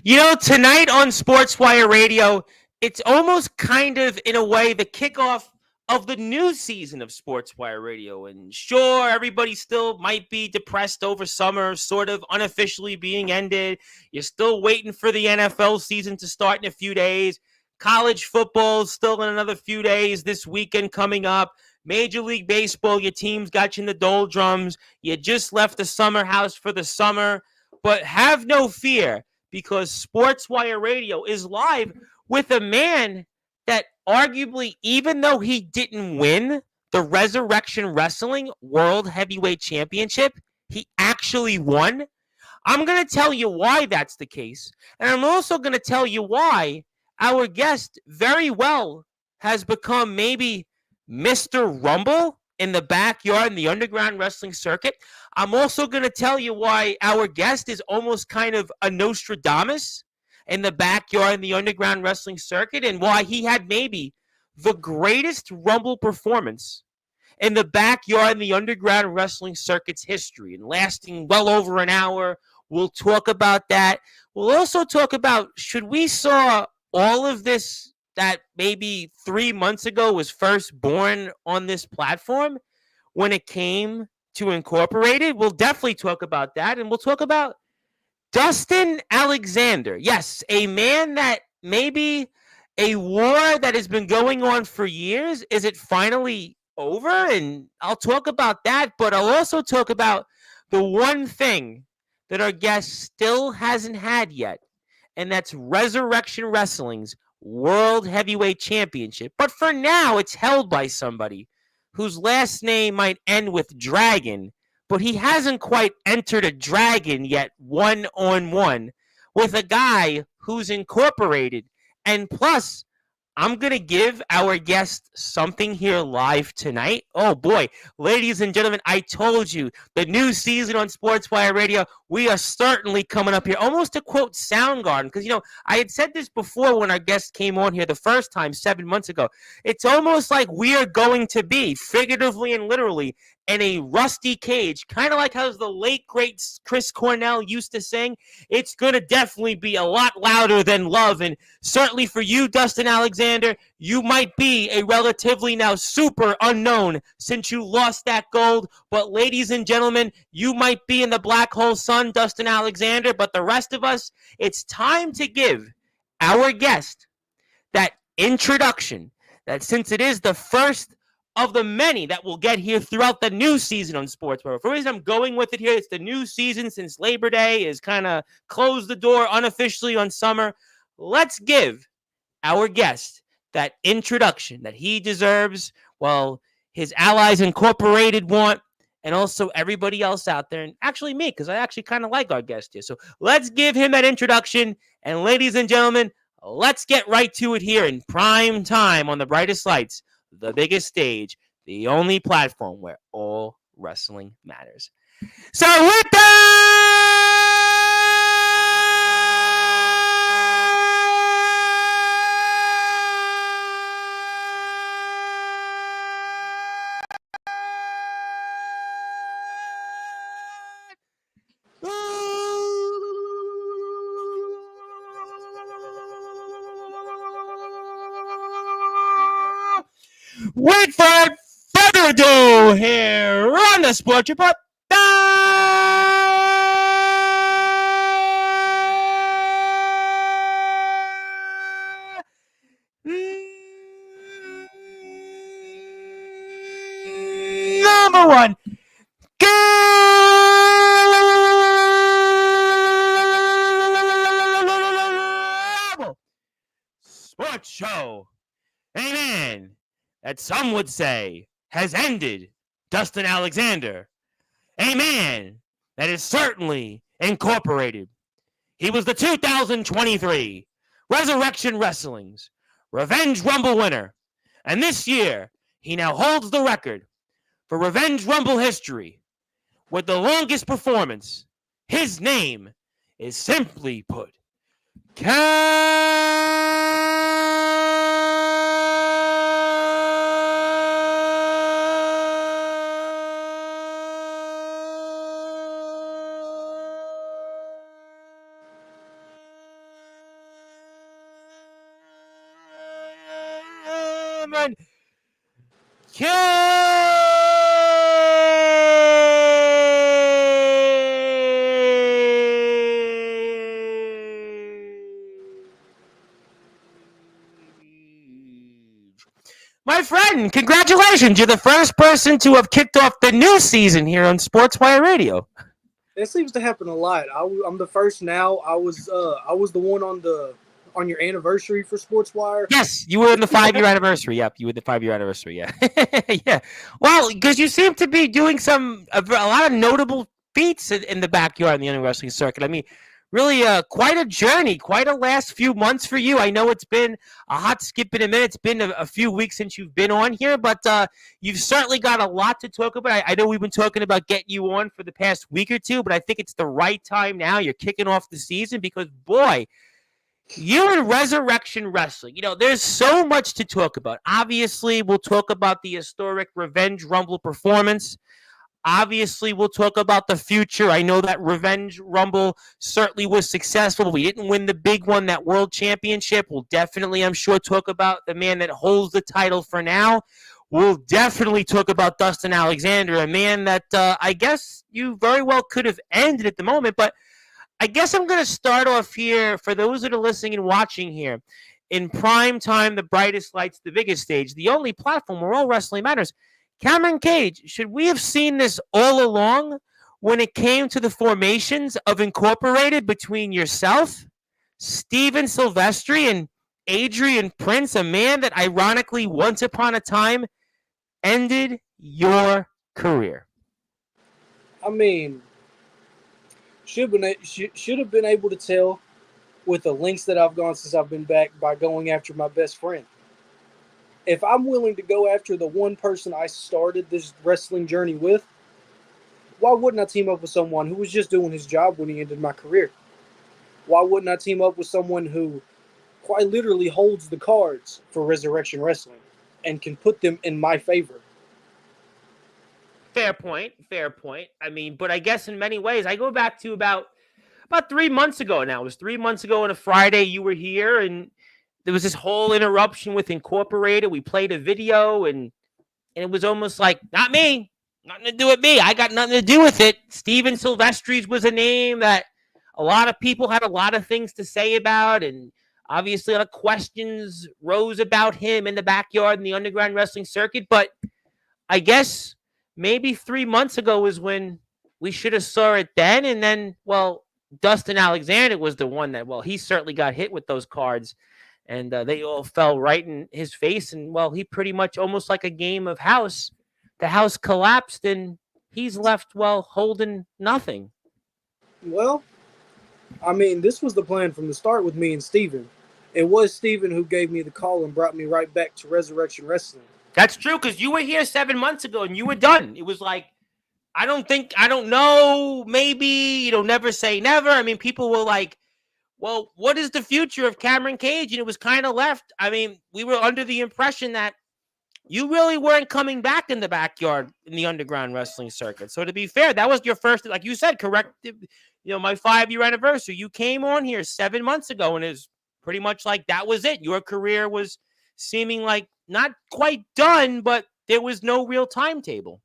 Tonight on Sportswire Radio, it's almost kind of, in a way, the kickoff of the new season of Sportswire Radio. And sure, everybody still might be depressed over summer, sort of unofficially being ended. You're still waiting for the NFL season to start in a few days. College football still in another few days, this weekend coming up. Major League Baseball, your team's got you in the doldrums. You just left the summer house for the summer. But have no fear, because Sportswire Radio is live with a man that arguably, even though he didn't win the Resurrection Wrestling World Heavyweight Championship, he actually won. I'm going to tell you why that's the case. And I'm also going to tell you why our guest very well has become maybe Mr. Rumble in the backyard in the underground wrestling circuit. I'm also going to tell you why our guest is almost kind of a Nostradamus in the backyard in the underground wrestling circuit, and why he had maybe the greatest Rumble performance in the backyard in the underground wrestling circuit's history, and lasting well over an hour. We'll talk about that. We'll also talk about, should we saw all of this that maybe 3 months ago was first born on this platform when it came to Incorporated. We'll definitely talk about that. And we'll talk about Dustin Alexander. Yes, a man that maybe a war that has been going on for years. Is it finally over? And I'll talk about that, but I'll also talk about the one thing that our guest still hasn't had yet, and that's Resurrection Wrestling's World Heavyweight Championship. But for now, it's held by somebody whose last name might end with Dragon, but he hasn't quite entered a dragon yet one-on-one with a guy who's incorporated. And plus, I'm going to give our guest something here live tonight. Oh boy, ladies and gentlemen, I told you, the new season on Sportswire Radio, we are certainly coming up here, almost to quote Soundgarden, because, I had said this before when our guest came on here the first time 7 months ago. It's almost like we are going to be, figuratively and literally, in a rusty cage, kind of like how the late, great Chris Cornell used to sing. It's going to definitely be a lot louder than love, and certainly for you, Dustin Alexander, you might be a relatively now super unknown since you lost that gold, but ladies and gentlemen, you might be in the black hole sun, Dustin Alexander, but the rest of us, it's time to give our guest that introduction, that since it is the first of the many that we'll get here throughout the new season on Sportswire. For the reason I'm going with it here, it's the new season since Labor Day is kind of closed the door unofficially on summer. Let's give our guest that introduction that he deserves, well, his Allies Incorporated want, and also everybody else out there, and actually me, because I actually kind of like our guest here. So let's give him that introduction, and ladies and gentlemen, let's get right to it here in prime time on the brightest lights, the biggest stage, the only platform where all wrestling matters. So with without further ado, here on the Sports Report, number one, sports show. Amen. That some would say has ended, Dustin Alexander. A man that is certainly incorporated. He was the 2023 Resurrection Wrestling's Revenge Rumble winner. And this year, he now holds the record for Revenge Rumble history with the longest performance. His name is simply put, gentlemen, Cage! My friend, congratulations. You're the first person to have kicked off the new season here on Sportswire Radio. It seems to happen a lot. I'm the first now. I was the one on your anniversary for Sportswire. Yes, you were in the 5-year anniversary. Yep, you were the 5-year anniversary. Yeah, yeah. Well, because you seem to be doing a lot of notable feats in the backyard in the wrestling circuit. I mean, really, quite a journey, quite a last few months for you. I know it's been a hot skip in a minute. It's been a few weeks since you've been on here, but you've certainly got a lot to talk about. I know we've been talking about getting you on for the past week or two, but I think it's the right time now. You're kicking off the season because, boy, you in Resurrection Wrestling, there's so much to talk about. Obviously, we'll talk about the historic Revenge Rumble performance. Obviously, we'll talk about the future. I know that Revenge Rumble certainly was successful. We didn't win the big one, that World Championship. We'll definitely, I'm sure, talk about the man that holds the title for now. We'll definitely talk about Dustin Alexander, a man that I guess you very well could have ended at the moment, but I guess I'm going to start off here for those that are listening and watching here. In prime time, the brightest lights, the biggest stage, the only platform where all wrestling matters. Cameron Cage, should we have seen this all along when it came to the formations of Incorporated between yourself, Steven Silvestri, and Adrian Prince, a man that ironically once upon a time ended your career? I mean, should have been able to tell with the lengths that I've gone since I've been back by going after my best friend. If I'm willing to go after the one person I started this wrestling journey with, why wouldn't I team up with someone who was just doing his job when he ended my career? Why wouldn't I team up with someone who quite literally holds the cards for Resurrection Wrestling and can put them in my favor? Fair point. I mean, but I guess in many ways, I go back to about 3 months ago now. It was 3 months ago on a Friday you were here, and there was this whole interruption with Incorporated. We played a video, and it was almost like, not me, nothing to do with me. I got nothing to do with it. Steven Silvestris was a name that a lot of people had a lot of things to say about, and obviously a lot of questions rose about him in the backyard in the underground wrestling circuit. But I guess maybe 3 months ago was when we should have saw it then. And then, well, Dustin Alexander was the one that, well, he certainly got hit with those cards, and they all fell right in his face. And, well, he pretty much almost like a game of house. The house collapsed, and he's left, well, holding nothing. Well, I mean, this was the plan from the start with me and Steven. It was Steven who gave me the call and brought me right back to Resurrection Wrestling. That's true, because you were here 7 months ago, and you were done. It was like, I don't know, maybe, never say never. I mean, people were like, well, what is the future of Cameron Cage? And it was kind of left. I mean, we were under the impression that you really weren't coming back in the backyard in the underground wrestling circuit. So to be fair, that was your first, like you said, correct, my 5-year anniversary. You came on here 7 months ago, and it's pretty much like that was it. Your career was seeming like not quite done, but there was no real timetable.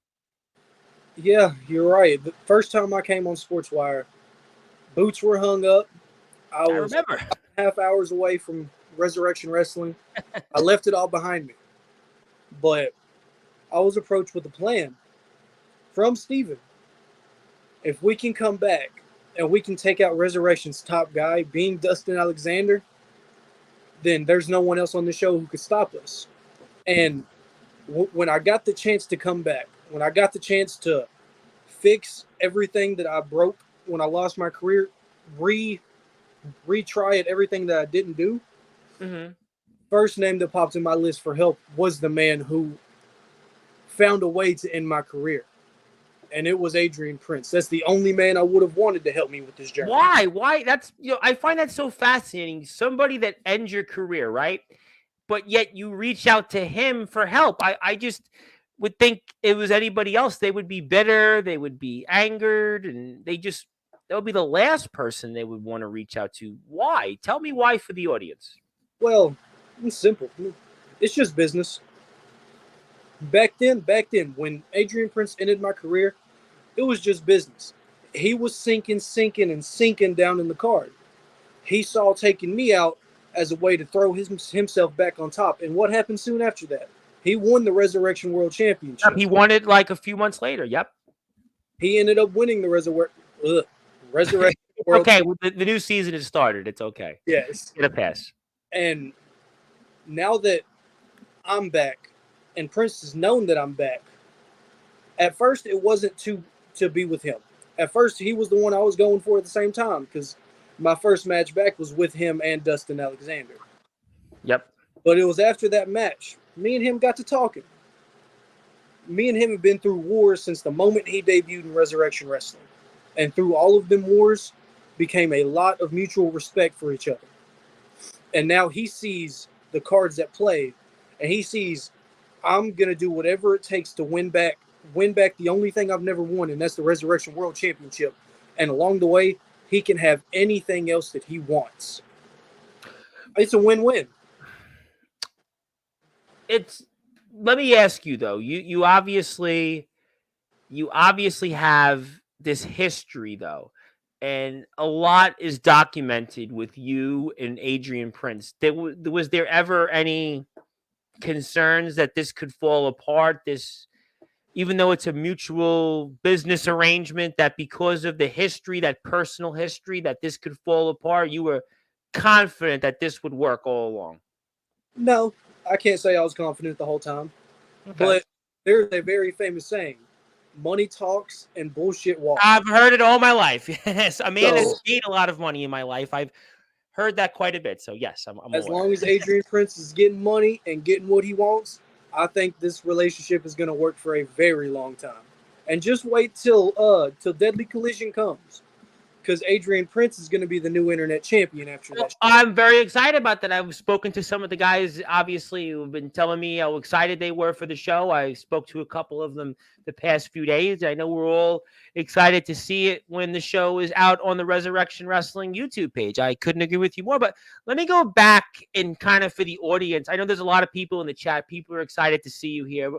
Yeah, you're right. The first time I came on Sportswire, boots were hung up. I was remember. Half hours away from Resurrection Wrestling. I left it all behind me. But I was approached with a plan from Steven. If we can come back and we can take out Resurrection's top guy, being Dustin Alexander, then there's no one else on the show who could stop us. And when I got the chance to come back, when I got the chance to fix everything that I broke when I lost my career, retry at everything that I didn't do, first name that popped in my list for help was the man who found a way to end my career. And it was Adrian Prince. That's the only man I would have wanted to help me with this journey. Why? That's, I find that so fascinating. Somebody that ends your career, right? But yet you reach out to him for help. I just would think it was anybody else, they would be bitter, they would be angered, and that would be the last person they would want to reach out to. Why? Tell me why for the audience. Well, it's simple. It's just business. Back then, when Adrian Prince ended my career, it was just business. He was sinking down in the card. He saw taking me out as a way to throw himself back on top. And what happened soon after that? He won the Resurrection World Yep, Championship. he won it like a few months later. Yep. He ended up winning the Resurrection World. Okay, well, the new season has started. It's okay. Yes. Get a pass. And now that I'm back, and Prince has known that I'm back, at first it wasn't to be with him. At first he was the one I was going for at the same time because my first match back was with him and Dustin Alexander. Yep. But it was after that match, me and him got to talking. Me and him have been through wars since the moment he debuted in Resurrection Wrestling. And through all of them wars, became a lot of mutual respect for each other. And now he sees the cards at play, and he sees I'm going to do whatever it takes to win back the only thing I've never won, and that's the Resurrection World Championship. And along the way, he can have anything else that he wants. It's a win-win. Let me ask you though, you obviously have this history though, and a lot is documented with you and Adrian Prince. Was there ever any concerns that this could fall apart, this, even though it's a mutual business arrangement, that because of the history, that personal history, that this could fall apart? You were confident that this would work all along? No, I can't say I was confident the whole time. Okay. But there's a very famous saying, money talks and bullshit walks. I've heard it all my life. Yes, a man has made a lot of money in my life. I've heard that quite a bit. So yes, I'm as aware. Long as Adrian Prince is getting money and getting what he wants, I think this relationship is going to work for a very long time. And just wait till Deadly Collision comes, because Adrian Prince is going to be the new internet champion after that. I'm very excited about that. I've spoken to some of the guys, obviously, who've been telling me how excited they were for the show. I spoke to a couple of them the past few days. I know we're all excited to see it when the show is out on the Resurrection Wrestling YouTube page. I couldn't agree with you more. But let me go back and kind of for the audience. I know there's a lot of people in the chat. People are excited to see you here.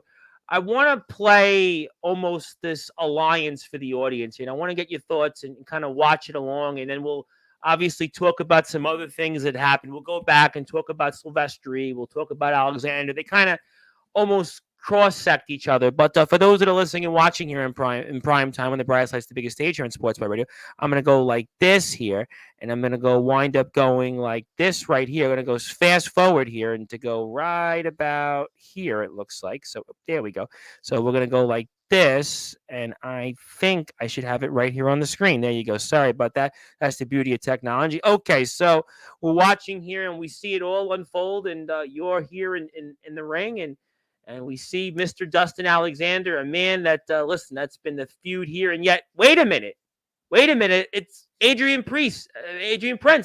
I want to play almost this alliance for the audience. I want to get your thoughts and kind of watch it along, and then we'll obviously talk about some other things that happened. We'll go back and talk about Silvestri. We'll talk about Alexander. They kind of almost cross-sect each other. But for those that are listening and watching here in prime time on the Brightest Lights, the biggest stage here on Sportswire Radio, I'm going to go like this here, and I'm going to wind up going like this right here. I'm going to go fast forward here and to go right about here, it looks like. So there we go. So we're going to go like this, and I think I should have it right here on the screen. There you go. Sorry about that. That's the beauty of technology. Okay, so we're watching here, and we see it all unfold, and you're here in the ring, and we see Mr. Dustin Alexander, a man that, listen, that's been the feud here. And yet, wait a minute. It's Adrian Prince.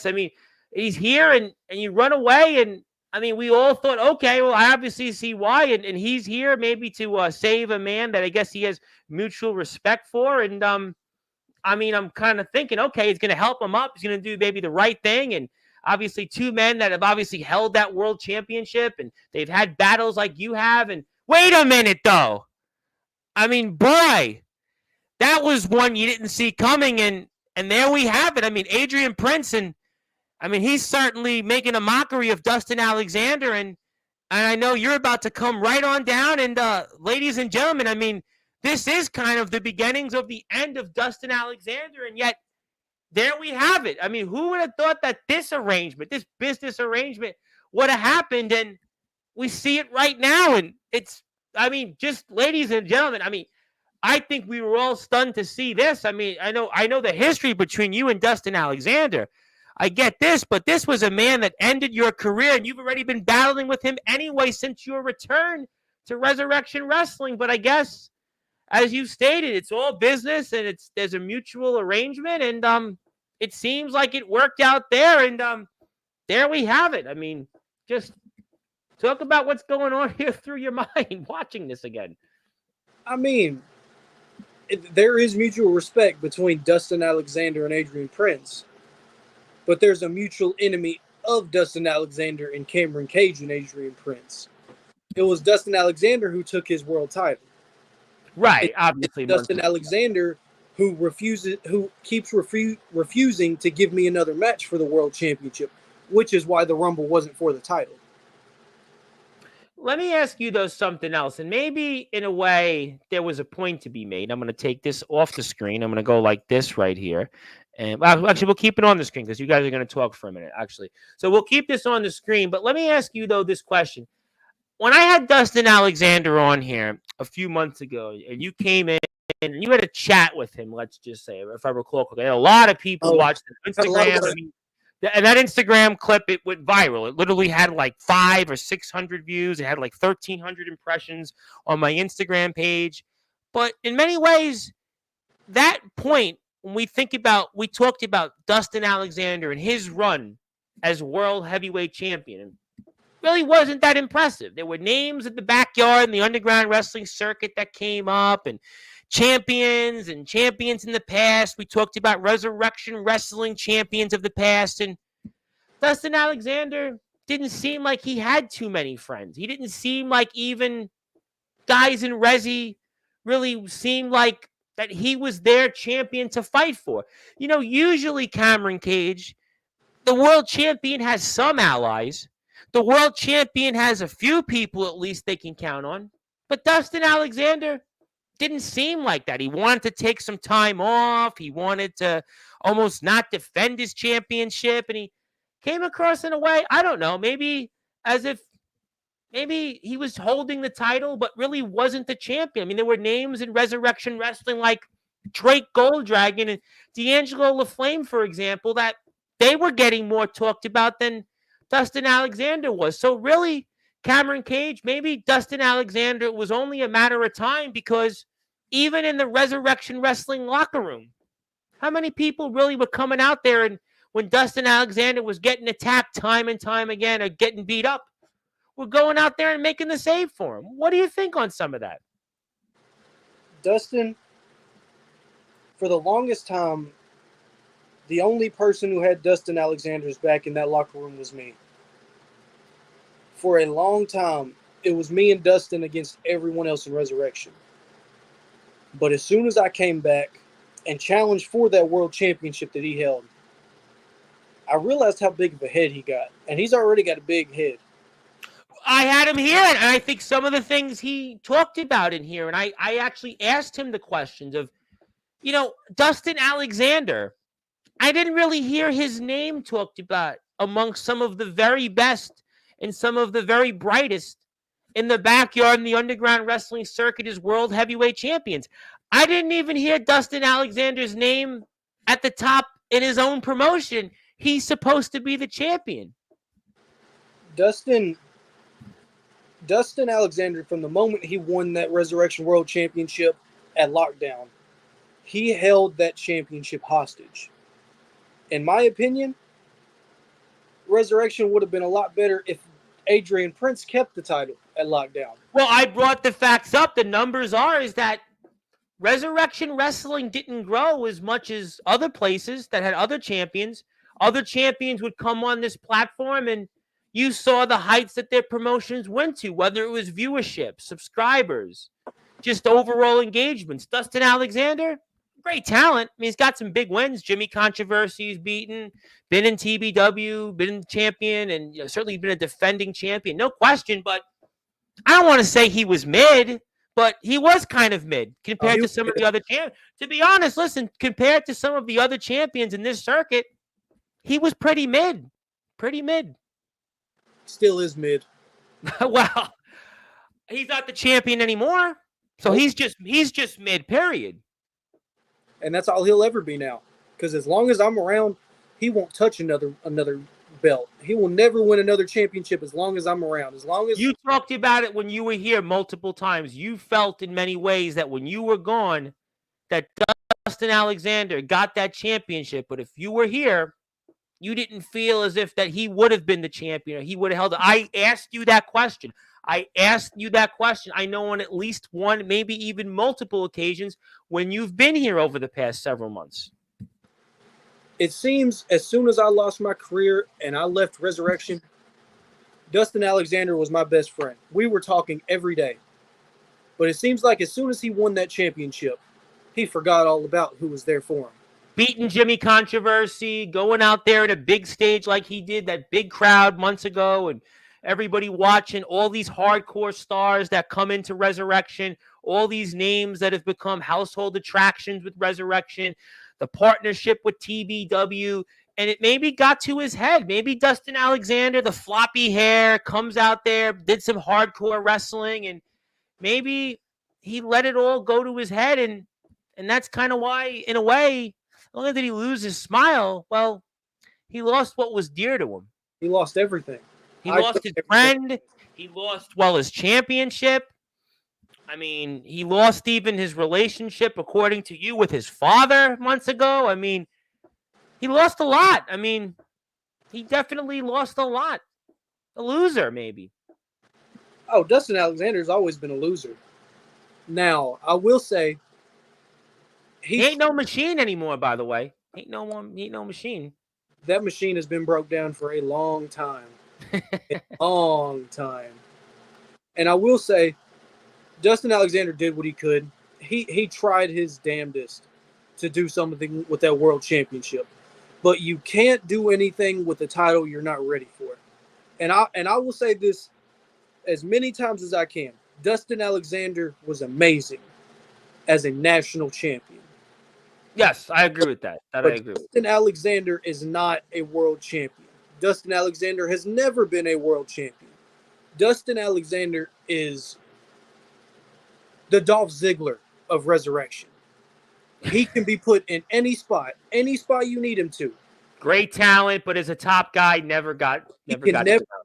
I mean, he's here and you run away. And I mean, we all thought, okay, well, I obviously see why. And he's here maybe to save a man that I guess he has mutual respect for. And I mean, I'm kind of thinking, okay, he's going to help him up. He's going to do maybe the right thing. And obviously, two men that have obviously held that world championship, and they've had battles like you have. And wait a minute, though. I mean, boy, that was one you didn't see coming. And there we have it. I mean, Adrian Prince, and I mean, he's certainly making a mockery of Dustin Alexander. And I know you're about to come right on down. And ladies and gentlemen, I mean, this is kind of the beginnings of the end of Dustin Alexander. And yet, there we have it. I mean, who would have thought that this arrangement, this business arrangement, would have happened? And we see it right now. And it's, I mean, just ladies and gentlemen, I mean, I think we were all stunned to see this. I mean, I know the history between you and Dustin Alexander. I get this, but this was a man that ended your career, and you've already been battling with him anyway since your return to Resurrection Wrestling. But I guess, as you stated, it's all business, and there's a mutual arrangement, and it seems like it worked out there, and there we have it. I mean, just talk about what's going on here through your mind watching this again. I mean, there is mutual respect between Dustin Alexander and Adrian Prince, but there's a mutual enemy of Dustin Alexander and Cameron Cage and Adrian Prince. It was Dustin Alexander who took his world title. Right, obviously. Dustin Alexander who keeps refusing to give me another match for the world championship, which is why the Rumble wasn't for the title. Let me ask you, though, something else. And maybe, in a way, there was a point to be made. I'm going to take this off the screen. I'm going to go like this right here. And actually, we'll keep it on the screen because you guys are going to talk for a minute, actually. So we'll keep this on the screen. But let me ask you, though, this question. When I had Dustin Alexander on here a few months ago, and you came in and you had a chat with him, let's just say, if I recall correctly, a lot of people watched Instagram. I mean, and that Instagram clip, it went viral. It literally had like 500 or 600 views. It had like 1,300 impressions on my Instagram page. But in many ways, that point, when we talked about Dustin Alexander and his run as world heavyweight champion, really wasn't that impressive. There were names in the backyard in the underground wrestling circuit that came up, and champions in the past. We talked about resurrection wrestling champions of the past, and Dustin Alexander didn't seem like he had too many friends. He didn't seem like even guys in Resi really seemed like that he was their champion to fight for. You know, usually Cameron Cage, the world champion has some allies. The world champion has a few people at least they can count on. But Dustin Alexander didn't seem like that. He wanted to take some time off. He wanted to almost not defend his championship. And he came across in a way, I don't know, maybe as if maybe he was holding the title, but really wasn't the champion. I mean, there were names in Resurrection Wrestling like Drake Golddragon and D'Angelo LaFlame, for example, that they were getting more talked about than Dustin Alexander was. So really, Cameron Cage, maybe Dustin Alexander was only a matter of time, because even in the Resurrection Wrestling locker room, how many people really were coming out there, and when Dustin Alexander was getting attacked time and time again or getting beat up, were going out there and making the save for him? What do you think on some of that? Dustin, for the longest time, the only person who had Dustin Alexander's back in that locker room was me. For a long time, it was me and Dustin against everyone else in Resurrection. But as soon as I came back and challenged for that world championship that he held, I realized how big of a head he got. And he's already got a big head. I had him here, and I think some of the things he talked about in here, and I actually asked him the questions of, you know, Dustin Alexander. I didn't really hear his name talked about amongst some of the very best and some of the very brightest in the backyard in the underground wrestling circuit as world heavyweight champions. I didn't even hear Dustin Alexander's name at the top in his own promotion. He's supposed to be the champion. Dustin Alexander, from the moment he won that Resurrection World Championship at Lockdown, he held that championship hostage. In my opinion, Resurrection would have been a lot better if Adrian Prince kept the title at Lockdown. Well, I brought the facts up. The numbers is that Resurrection Wrestling didn't grow as much as other places that had other champions. Other champions would come on this platform, and you saw the heights that their promotions went to, whether it was viewership, subscribers, just overall engagements. Dustin Alexander, great talent. I mean, he's got some big wins. Jimmy Controversy's beaten, been in TBW, been champion, and certainly been a defending champion. No question, but I don't want to say he was mid, but he was kind of mid compared to some of the other champions. To be honest, listen, compared to some of the other champions in this circuit, he was pretty mid. Pretty mid. Still is mid. Well, he's not the champion anymore. So he's just mid, period. And that's all he'll ever be now. Because as long as I'm around, he won't touch another belt. He will never win another championship as long as I'm around. As long as you talked about it when you were here multiple times. You felt in many ways that when you were gone, that Dustin Alexander got that championship. But if you were here, you didn't feel as if that he would have been the champion or he would have held it. I asked you that question. I know on at least one, maybe even multiple occasions when you've been here over the past several months. It seems as soon as I lost my career and I left Resurrection, Dustin Alexander was my best friend. We were talking every day. But it seems like as soon as he won that championship, he forgot all about who was there for him. Beating Jimmy Controversy, going out there at a big stage like he did, that big crowd months ago, and everybody watching, all these hardcore stars that come into Resurrection, all these names that have become household attractions with Resurrection, the partnership with TBW, and it maybe got to his head. Maybe Dustin Alexander, the floppy hair, comes out there, did some hardcore wrestling, and maybe he let it all go to his head, and that's kind of why, in a way, not only did he lose his smile, well, he lost what was dear to him. He lost everything. He lost his friend. He lost, well, his championship. I mean, he lost even his relationship, according to you, with his father months ago. I mean, he lost a lot. I mean, he definitely lost a lot. A loser, maybe. Oh, Dustin Alexander's always been a loser. Now, I will say, he ain't no machine anymore, by the way. Ain't no machine. That machine has been broke down for a long time. A long time. And I will say, Dustin Alexander did what he could. He tried his damnedest to do something with that world championship. But you can't do anything with a title you're not ready for. And I will say this as many times as I can. Dustin Alexander was amazing as a national champion. Yes, I agree with that. I agree. Dustin Alexander is not a world champion. Dustin Alexander has never been a world champion. Dustin Alexander is the Dolph Ziggler of Resurrection. He can be put in any spot you need him to. Great talent, but as a top guy, never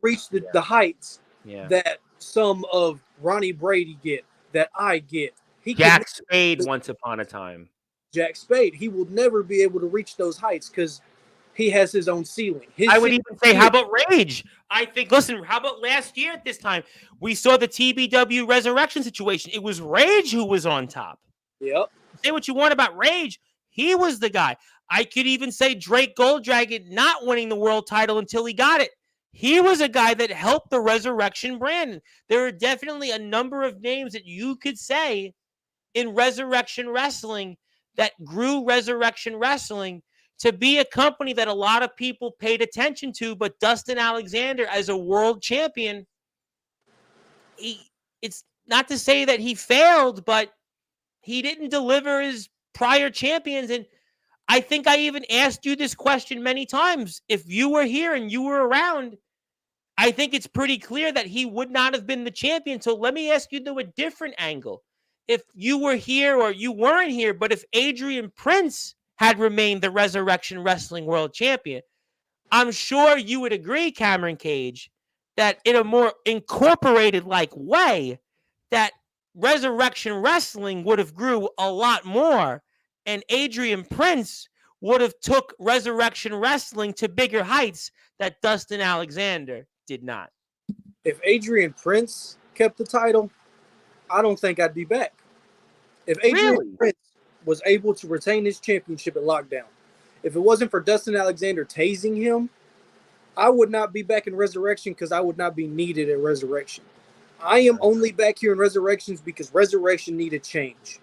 reach the heights that some of Ronnie Brady get, that I get. Jack Spade once upon a time. Jack Spade, he will never be able to reach those heights because he has his own ceiling. I would even say, how about Rage? I think, listen, how about last year at this time? We saw the TBW Resurrection situation. It was Rage who was on top. Yep. Say what you want about Rage. He was the guy. I could even say Drake Golddragon not winning the world title until he got it. He was a guy that helped the Resurrection brand. There are definitely a number of names that you could say in Resurrection Wrestling that grew Resurrection Wrestling to be a company that a lot of people paid attention to, but Dustin Alexander as a world champion, it's not to say that he failed, but he didn't deliver his prior champions. And I think I even asked you this question many times. If you were here and you were around, I think it's pretty clear that he would not have been the champion. So let me ask you to a different angle. If you were here or you weren't here, but if Adrian Prince had remained the Resurrection Wrestling World Champion, I'm sure you would agree, Cameron Cage, that in a more incorporated like way, that Resurrection Wrestling would have grew a lot more, and Adrian Prince would have took Resurrection Wrestling to bigger heights that Dustin Alexander did not. If Adrian Prince kept the title, I don't think I'd be back. If Adrian Prince was able to retain his championship at Lockdown, if it wasn't for Dustin Alexander tasing him, I would not be back in Resurrection because I would not be needed at Resurrection. I am only back here in Resurrections because Resurrection needed change.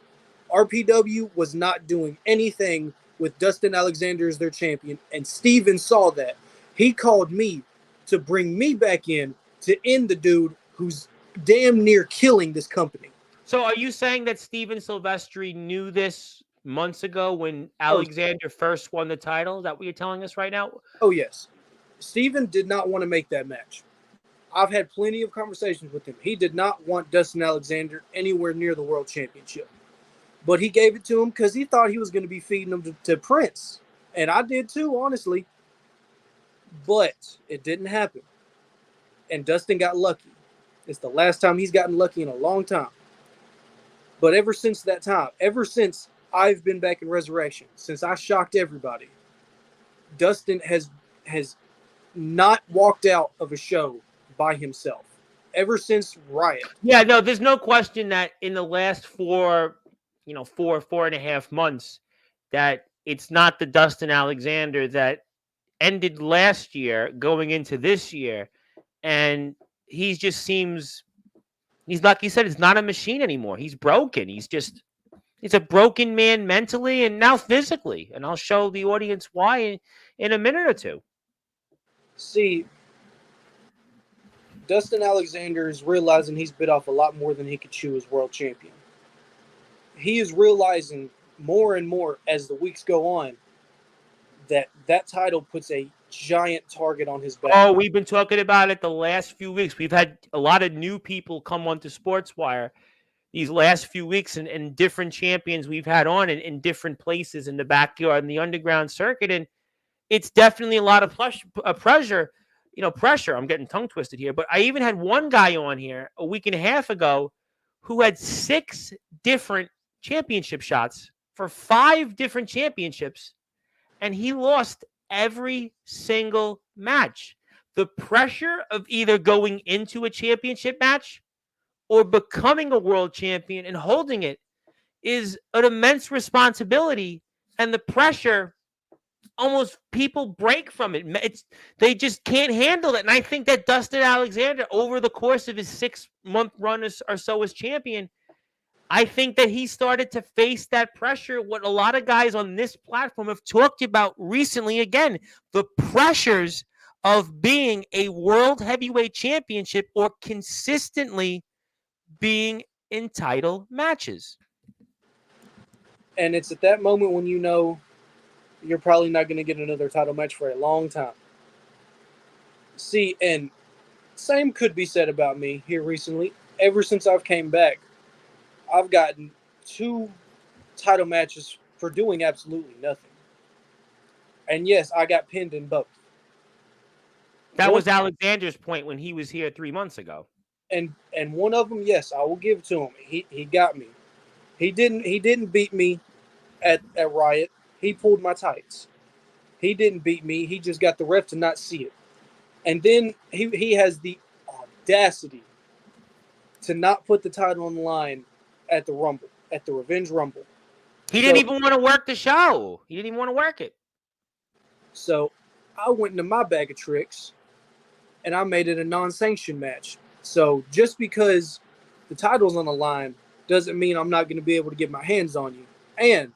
RPW was not doing anything with Dustin Alexander as their champion, and Steven saw that. He called me to bring me back in to end the dude who's damn near killing this company. So are you saying that Steven Silvestri knew this months ago when Alexander first won the title? Is that what you're telling us right now? Oh, yes. Steven did not want to make that match. I've had plenty of conversations with him. He did not want Dustin Alexander anywhere near the World Championship. But he gave it to him because he thought he was going to be feeding him to Prince. And I did too, honestly. But it didn't happen. And Dustin got lucky. It's the last time he's gotten lucky in a long time. But ever since that time, ever since I've been back in Resurrection, since I shocked everybody, Dustin has not walked out of a show by himself. Ever since Riot. Yeah, no, there's no question that in the last 4.5 months, that it's not the Dustin Alexander that ended last year going into this year and he just seems he's like you said, he's not a machine anymore. He's broken. He's a broken man mentally and now physically. And I'll show the audience why in a minute or two. See, Dustin Alexander is realizing he's bit off a lot more than he could chew as world champion. He is realizing more and more as the weeks go on that title puts a giant target on his back. Oh, we've been talking about it the last few weeks. We've had a lot of new people come onto Sportswire these last few weeks, and different champions we've had on in different places in the backyard and the underground circuit. And it's definitely a lot of pressure. Pressure. I'm getting tongue twisted here, but I even had one guy on here a week and a half ago who had 6 different championship shots for 5 different championships, and he lost every single match. The pressure of either going into a championship match or becoming a world champion and holding it is an immense responsibility, and the pressure, almost people break from it. They just can't handle it. And I think that Dustin Alexander, over the course of his 6-month run or so as champion, I think that he started to face that pressure, what a lot of guys on this platform have talked about recently. Again, the pressures of being a world heavyweight championship or consistently being in title matches. And it's at that moment when you know you're probably not going to get another title match for a long time. See, and same could be said about me here recently. Ever since I've came back, I've gotten 2 title matches for doing absolutely nothing. And yes, I got pinned in both. That was Alexander's point when he was here 3 months ago. And one of them, yes, I will give to him. He got me. He didn't beat me at Riot. He pulled my tights. He didn't beat me. He just got the ref to not see it. And then he has the audacity to not put the title on the line at the Rumble, at the Revenge Rumble. He didn't even want to work the show. He didn't even want to work it. So I went into my bag of tricks, and I made it a non-sanctioned match. So just because the title's on the line doesn't mean I'm not going to be able to get my hands on you. And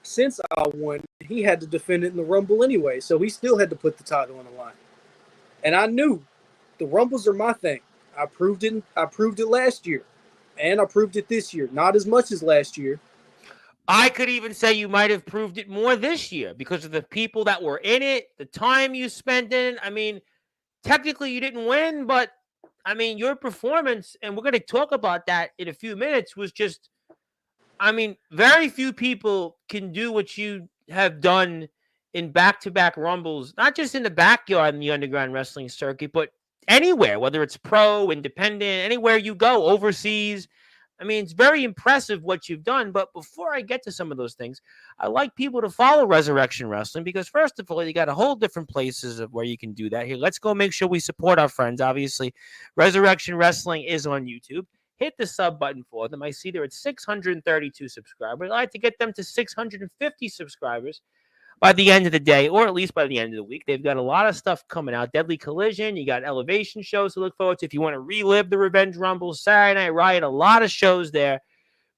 since I won, he had to defend it in the Rumble anyway, so he still had to put the title on the line. And I knew the Rumbles are my thing. I proved it last year, and I proved it this year. Not as much as last year. I could even say you might have proved it more this year because of the people that were in it, the time you spent in it. I mean, technically you didn't win, but I mean, your performance, and we're going to talk about that in a few minutes, was just, I mean, very few people can do what you have done in back-to-back Rumbles, not just in the backyard in the underground wrestling circuit, but anywhere, whether it's pro, independent, anywhere you go, overseas. I mean, it's very impressive what you've done. But before I get to some of those things, I like people to follow Resurrection Wrestling because, first of all, you got a whole different places of where you can do that. Here, let's go make sure we support our friends. Obviously, Resurrection Wrestling is on YouTube. Hit the sub button for them. I see they're at 632 subscribers. I'd like to get them to 650 subscribers by the end of the day, or at least by the end of the week. They've got a lot of stuff coming out. Deadly Collision, you got Elevation shows to look forward to. If you want to relive the Revenge Rumble, Saturday Night Riot, a lot of shows there.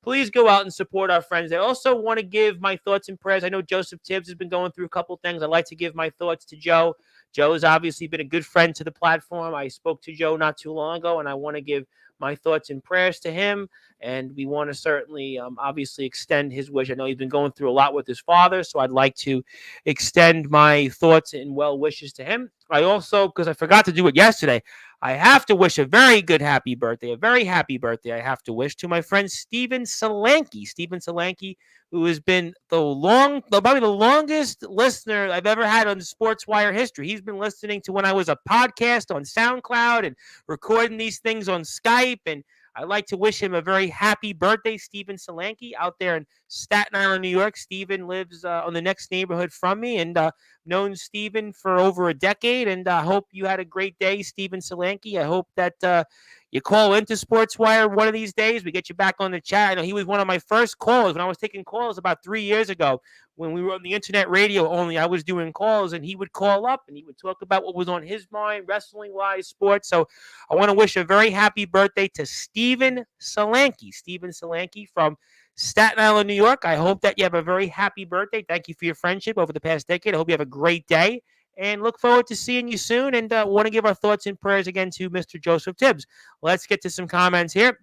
Please go out and support our friends. I also want to give my thoughts and prayers. I know Joseph Tibbs has been going through a couple things. I'd like to give my thoughts to Joe. Joe has obviously been a good friend to the platform. I spoke to Joe not too long ago, and I want to give my thoughts and prayers to him. And we want to certainly, obviously, extend his wish. I know he's been going through a lot with his father, so I'd like to extend my thoughts and well wishes to him. I also, because I forgot to do it yesterday, I have to wish a very happy birthday I have to wish to my friend Steven Solanke. Steven Solanke, who has been probably the longest listener I've ever had on the Sportswire history. He's been listening to when I was a podcast on SoundCloud and recording these things on Skype. And I'd like to wish him a very happy birthday, Steven Solanke, out there in Staten Island, New York. Steven lives on the next neighborhood from me, and known Steven for over a decade. And I hope you had a great day, Steven Solanke. I hope that you call into Sportswire one of these days. We get you back on the chat. I know he was one of my first callers when I was taking calls about 3 years ago when we were on the internet radio only, I was doing calls and he would call up and he would talk about what was on his mind, wrestling wise, sports. So I want to wish a very happy birthday to Steven Solanke. Steven Solanke from Staten Island, New York. I hope that you have a very happy birthday. Thank you for your friendship over the past decade. I hope you have a great day and look forward to seeing you soon. And want to give our thoughts and prayers again to Mr. Joseph Tibbs. Let's get to some comments here.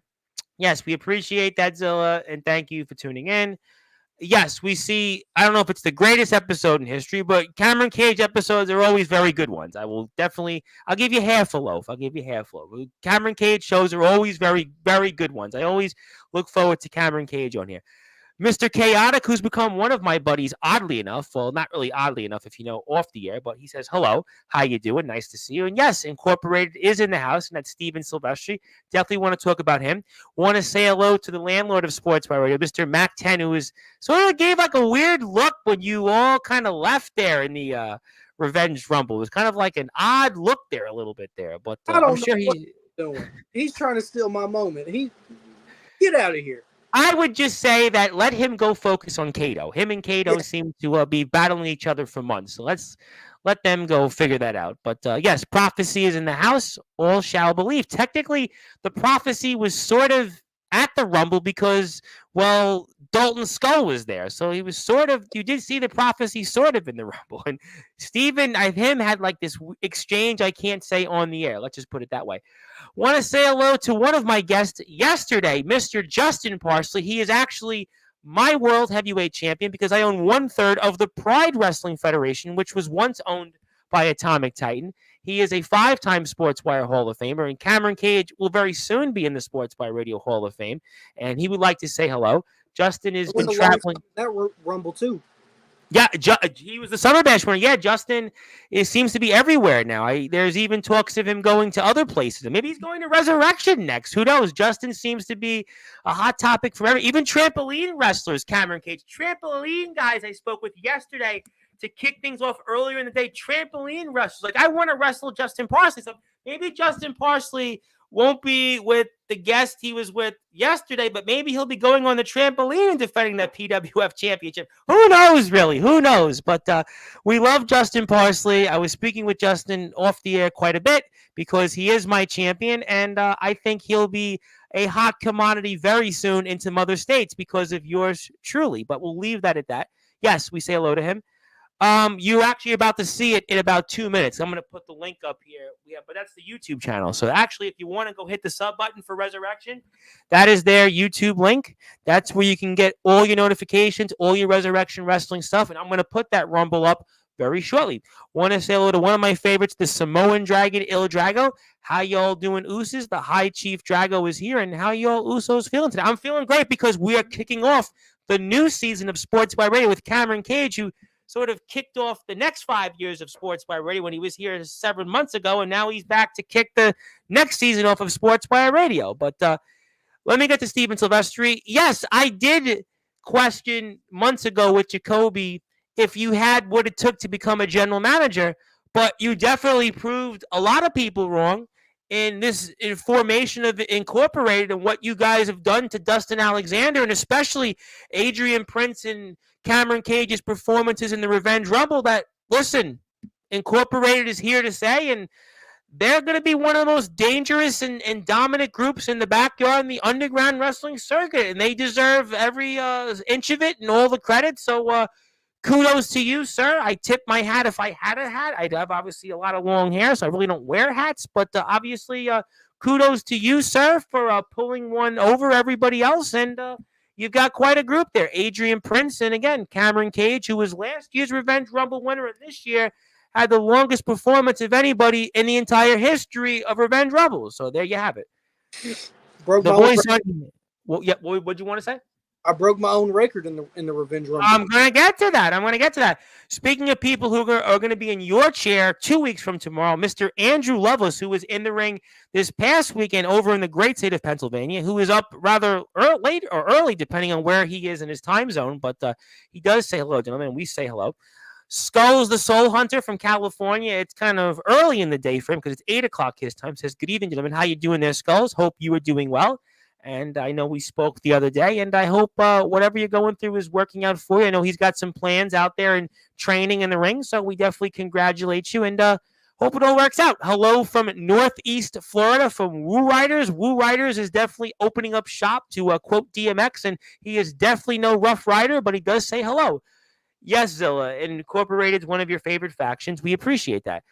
Yes, we appreciate that, Zilla, and thank you for tuning in. Yes, we see, I don't know if it's the greatest episode in history, but Cameron Cage episodes are always very good ones. I'll give you half a loaf. Cameron Cage shows are always very, very good ones. I always look forward to Cameron Cage on here. Mr. Chaotic, who's become one of my buddies, oddly enough. Well, not really oddly enough, if you know, off the air, but he says, hello, how you doing? Nice to see you. And yes, Incorporated is in the house, and that's Steven Silvestri. Definitely want to talk about him. Want to say hello to the landlord of Sportswire Radio, Mr. Mac 10, who is sort of gave like a weird look when you all kind of left there in the Revenge Rumble. It was kind of like an odd look there a little bit there, but I'm sure what he's doing. He's trying to steal my moment. Get out of here. I would just say that let him go focus on Kato. Him and Kato seem to be battling each other for months. So let's let them go figure that out. But yes, prophecy is in the house. All shall believe. Technically, the prophecy was sort of at the Rumble because, well, Dalton Skull was there. So he was sort of, you did see the prophecy sort of in the Rumble. And Steven and him had like this exchange I can't say on the air. Let's just put it that way. Want to say hello to one of my guests yesterday, Mr. Justin Parsley. He is actually my world heavyweight champion because I own 1/3 of the Pride Wrestling Federation, which was once owned by Atomic Titan. He is a 5-time Sportswire Hall of Famer, and Cameron Cage will very soon be in the Sportswire Radio Hall of Fame, and he would like to say hello. Justin has been traveling. That Rumble too. Yeah, he was the Summer Bash winner. Yeah, Justin seems to be everywhere now. There's even talks of him going to other places. Maybe he's going to Resurrection next. Who knows? Justin seems to be a hot topic for even trampoline wrestlers. Cameron Cage, trampoline guys I spoke with yesterday to kick things off earlier in the day. Trampoline wrestlers. Like, I want to wrestle Justin Parsley. So maybe Justin Parsley won't be with the guest he was with yesterday, but maybe he'll be going on the trampoline and defending that PWF championship. Who knows, really? Who knows? But we love Justin Parsley. I was speaking with Justin off the air quite a bit because he is my champion, and I think he'll be a hot commodity very soon into Mother States because of yours truly. But we'll leave that at that. Yes, we say hello to him. You're actually about to see it in about 2 minutes. I'm going to put the link up here. Yeah, but that's the YouTube channel. So actually, if you want to go hit the sub button for Resurrection, that is their YouTube link. That's where you can get all your notifications, all your Resurrection Wrestling stuff. And I'm going to put that Rumble up very shortly. Want to say hello to one of my favorites, the Samoan Dragon, Il Drago. How y'all doing, Usos? The High Chief Drago is here. And how y'all Usos feeling today? I'm feeling great because we are kicking off the new season of Sportswire Radio with Cameron Cage, who sort of kicked off the next 5 years of Sportswire Radio when he was here 7 months ago, and now he's back to kick the next season off of Sportswire Radio. But let me get to Steven Silvestri. Yes, I did question months ago with Jacoby if you had what it took to become a general manager, but you definitely proved a lot of people wrong in this formation of Incorporated and what you guys have done to Dustin Alexander and especially Adrian Prince and Cameron Cage's performances in the Revenge Rumble. That, listen, Incorporated is here to say, and they're going to be one of the most dangerous and dominant groups in the backyard in the underground wrestling circuit, and they deserve every inch of it and all the credit. So kudos to you, sir. I tip my hat. If I had a hat, I'd have obviously a lot of long hair, so I really don't wear hats, but obviously kudos to you, sir, for pulling one over everybody else, and you've got quite a group there. Adrian Prince and, again, Cameron Cage, who was last year's Revenge Rumble winner, and this year had the longest performance of anybody in the entire history of Revenge Rumbles. So there you have it. Broke the my boys own well, yeah, what'd you want to say? I broke my own record in the Revenge Rumble. I'm going to get to that. Speaking of people who are going to be in your chair 2 weeks from tomorrow, Mr. Andrew Lovelace, who was in the ring this past weekend over in the great state of Pennsylvania, who is up rather late or early, depending on where he is in his time zone. But he does say hello, gentlemen, and we say hello. Skulls the Soul Hunter from California. It's kind of early in the day for him because it's 8 o'clock his time. Says, good evening, gentlemen. How you doing there, Skulls? Hope you are doing well. And I know we spoke the other day, and I hope whatever you're going through is working out for you. I know he's got some plans out there and training in the ring, so we definitely congratulate you and hope it all works out. Hello from Northeast Florida from Woo Riders. Woo Riders is definitely opening up shop to quote DMX, and he is definitely no rough rider, but he does say hello. Yes, Zilla, Incorporated is one of your favorite factions. We appreciate that.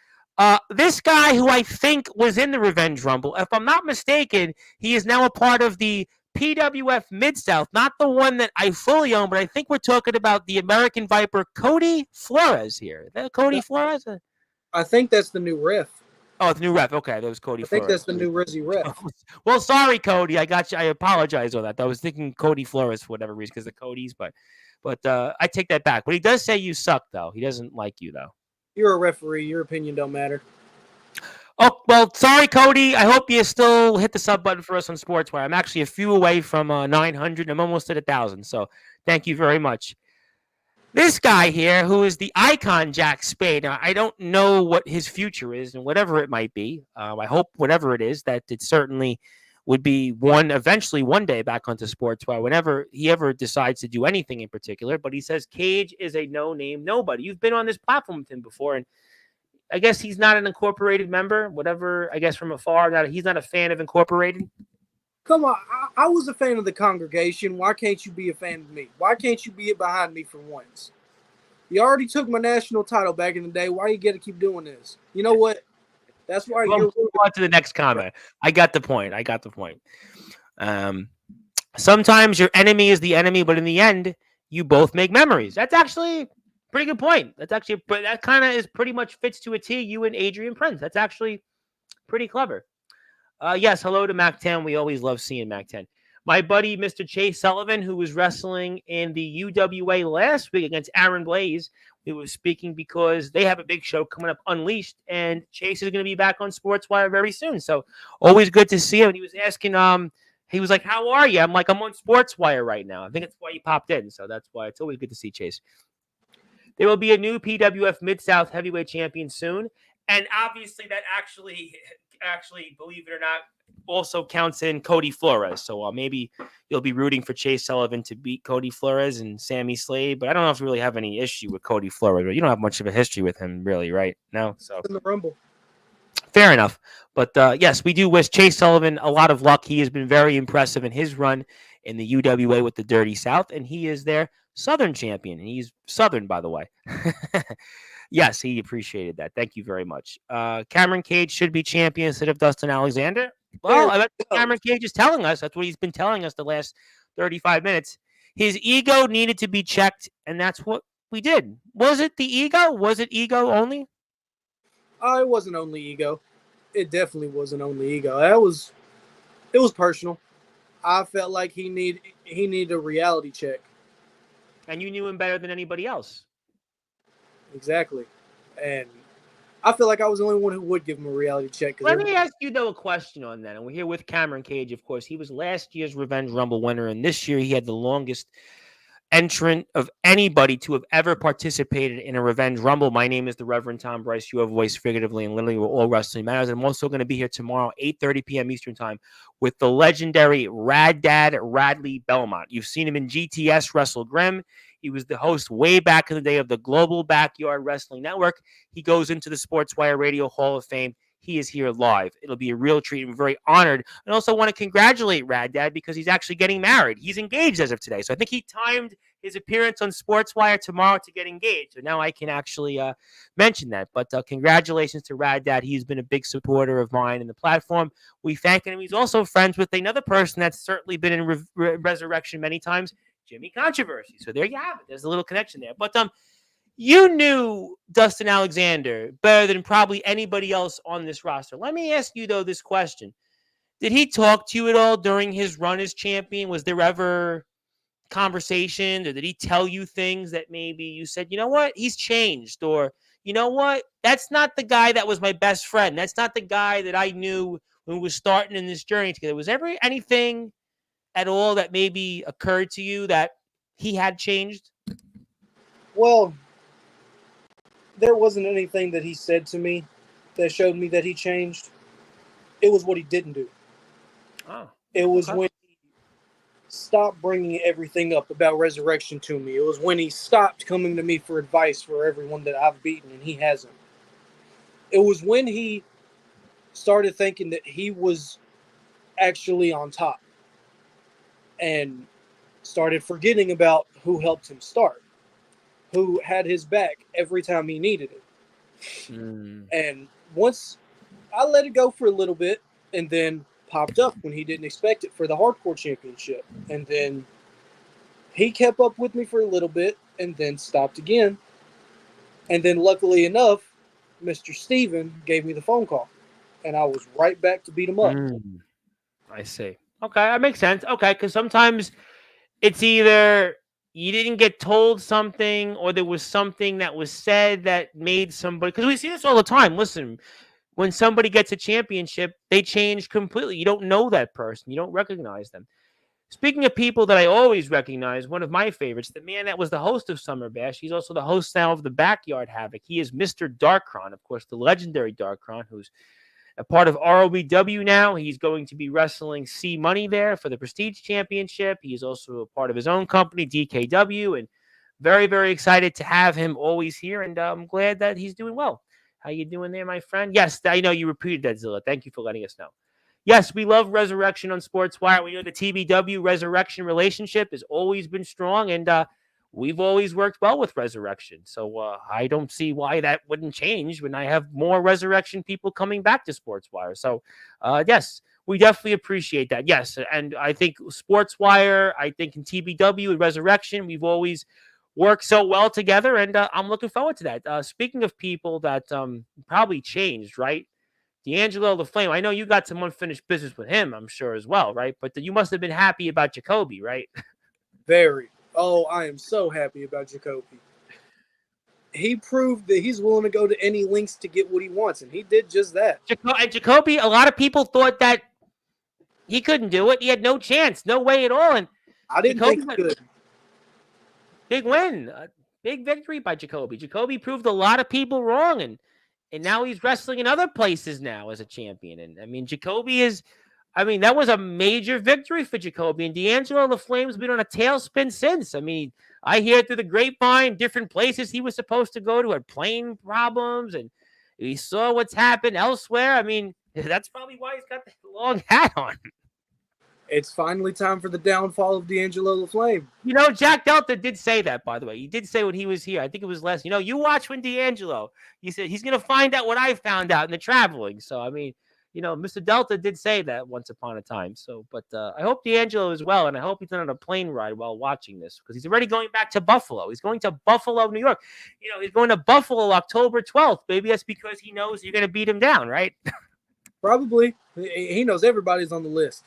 This guy who I think was in the Revenge Rumble, if I'm not mistaken, he is now a part of the PWF Mid-South, not the one that I fully own, but I think we're talking about the American Viper, Cody Flores here. Is that Cody Flores? I think that's the new ref. Oh, the new ref. Okay, that was Cody Flores. I think that's the new Rizzy ref. Well, sorry, Cody. I got you. I apologize on that. I was thinking Cody Flores for whatever reason because of Cody's, but I take that back. But he does say you suck, though. He doesn't like you, though. You're a referee. Your opinion don't matter. Oh, well, sorry, Cody. I hope you still hit the sub button for us on Sportswire. I'm actually a few away from 900. I'm almost at 1,000, so thank you very much. This guy here, who is the icon Jack Spade, now, I don't know what his future is and whatever it might be. I hope whatever it is, that it certainly would be eventually one day back onto Sportswire whenever he ever decides to do anything in particular. But he says Cage is a no-name nobody. You've been on this platform with him before, and I guess he's not an Incorporated member, whatever, I guess from afar. He's not a fan of Incorporated. Come on, I was a fan of the congregation. Why can't you be a fan of me? Why can't you be it behind me for once? You already took my national title back in the day. Why you got to keep doing this? You know what? That's why you're move on to the next comment. I got the point. Sometimes your enemy is the enemy, but in the end, you both make memories. That's actually a pretty good point. That kind of is pretty much fits to a T. You and Adrian Prince. That's actually pretty clever. Yes, hello to Mac 10. We always love seeing Mac 10. My buddy, Mr. Chase Sullivan, who was wrestling in the UWA last week against Aaron Blaze, he was speaking because they have a big show coming up, Unleashed, and Chase is going to be back on Sportswire very soon. So always good to see him. And he was asking, he was like, "How are you?" I'm like, "I'm on Sportswire right now." I think that's why he popped in. So that's why it's always good to see Chase. There will be a new PWF Mid-South Heavyweight Champion soon, and obviously that actually, believe it or not, also counts in Cody Flores. So maybe you'll be rooting for Chase Sullivan to beat Cody Flores and Sammy Slade. But I don't know if you really have any issue with Cody Flores. But you don't have much of a history with him, really, right? No. So in the Rumble. Fair enough. But yes, we do wish Chase Sullivan a lot of luck. He has been very impressive in his run in the UWA with the Dirty South, and he is their Southern champion. And he's Southern, by the way. Yes, he appreciated that. Thank you very much. Cameron Cage should be champion instead of Dustin Alexander. Well, I bet Cameron Cage is telling us. That's what he's been telling us the last 35 minutes. His ego needed to be checked, and that's what we did. Was it the ego? Was it ego only? It wasn't only ego. It definitely wasn't only ego. It was personal. I felt like he needed a reality check. And you knew him better than anybody else. Exactly. And I feel like I was the only one who would give him a reality check. Let me ask you, though, a question on that. And we're here with Cameron Cage, of course. He was last year's Revenge Rumble winner, and this year he had the longest entrant of anybody to have ever participated in a Revenge Rumble. My name is the Reverend Tom Bryce. You have voice figuratively and literally all wrestling matters. I'm also going to be here tomorrow, 8:30 p.m. Eastern Time, with the legendary Rad Dad Radley Belmont. You've seen him in GTS Wrestle Grim. He was the host way back in the day of the Global Backyard Wrestling Network. He goes into the Sportswire Radio Hall of Fame. He is here live. It'll be a real treat. I'm very honored. And also want to congratulate Rad Dad because he's actually getting married. He's engaged as of today. So I think he timed his appearance on Sportswire tomorrow to get engaged. So now I can actually mention that. But congratulations to Rad Dad. He's been a big supporter of mine in the platform. We thank him. He's also friends with another person that's certainly been in Resurrection many times, Jimmy Controversy. So there you have it. There's a little connection there. But you knew Dustin Alexander better than probably anybody else on this roster. Let me ask you, though, this question. Did he talk to you at all during his run as champion? Was there ever conversation, or did he tell you things that maybe you said, you know what, he's changed, or you know what, that's not the guy that was my best friend. That's not the guy that I knew when we were starting in this journey together. Was ever anything at all that maybe occurred to you that he had changed? Well, there wasn't anything that he said to me that showed me that he changed. It was what he didn't do. Oh, it was okay. when stopped bringing everything up about Resurrection to me. It was when he stopped coming to me for advice for everyone that I've beaten and he hasn't. It was when he started thinking that he was actually on top and started forgetting about who helped him start, who had his back every time he needed it. And once I let it go for a little bit and then popped up when he didn't expect it for the Hardcore Championship. And then he kept up with me for a little bit and then stopped again. And then luckily enough, Mr. Steven gave me the phone call. And I was right back to beat him up. I see. Okay, that makes sense. Okay, because sometimes it's either you didn't get told something or there was something that was said that made somebody, because we see this all the time. Listen, when somebody gets a championship, they change completely. You don't know that person. You don't recognize them. Speaking of people that I always recognize, one of my favorites, the man that was the host of Summer Bash, he's also the host now of the Backyard Havoc. He is Mr. Darkron, of course, the legendary Darkron, who's a part of ROBW now. He's going to be wrestling C Money there for the Prestige Championship. He's also a part of his own company, DKW, and very, very excited to have him always here, and I'm glad that he's doing well. How you doing there, my friend? Yes, I know you repeated that, Zilla. Thank you for letting us know. Yes, we love Resurrection on Sportswire. We know the TBW Resurrection relationship has always been strong, and we've always worked well with Resurrection. So I don't see why that wouldn't change when I have more Resurrection people coming back to Sportswire. So, yes, we definitely appreciate that. Yes, and I think Sportswire, I think in TBW and Resurrection, we've always worked so well together, and I'm looking forward to that. Speaking of people that probably changed, right? D'Angelo the Flame, I know you got some unfinished business with him, I'm sure as well, right? But you must have been happy about Jacoby, right? Very. Oh, I am so happy about Jacoby. He proved that he's willing to go to any lengths to get what he wants, and he did just that. And Jacoby, a lot of people thought that he couldn't do it. He had no chance, no way at all. And I didn't think he could. Big win, big victory by Jacoby. Jacoby proved a lot of people wrong, and now he's wrestling in other places now as a champion. And I mean, Jacoby is, I mean, that was a major victory for Jacoby. And D'Angelo the Flame's been on a tailspin since. I mean, I hear through the grapevine, different places he was supposed to go to had plane problems, and he saw what's happened elsewhere. I mean, that's probably why he's got the long hat on. It's finally time for the downfall of D'Angelo the Flame. You know, Jack Delta did say that, by the way. He did say when he was here. I think it was last. You know, you watch when D'Angelo. He said he's going to find out what I found out in the traveling. So, I mean, you know, Mr. Delta did say that once upon a time. So, but I hope D'Angelo is well, and I hope he's not on a plane ride while watching this because he's already going back to Buffalo. He's going to Buffalo, New York. You know, he's going to Buffalo October 12th. Maybe that's because he knows you're going to beat him down, right? Probably. He knows everybody's on the list.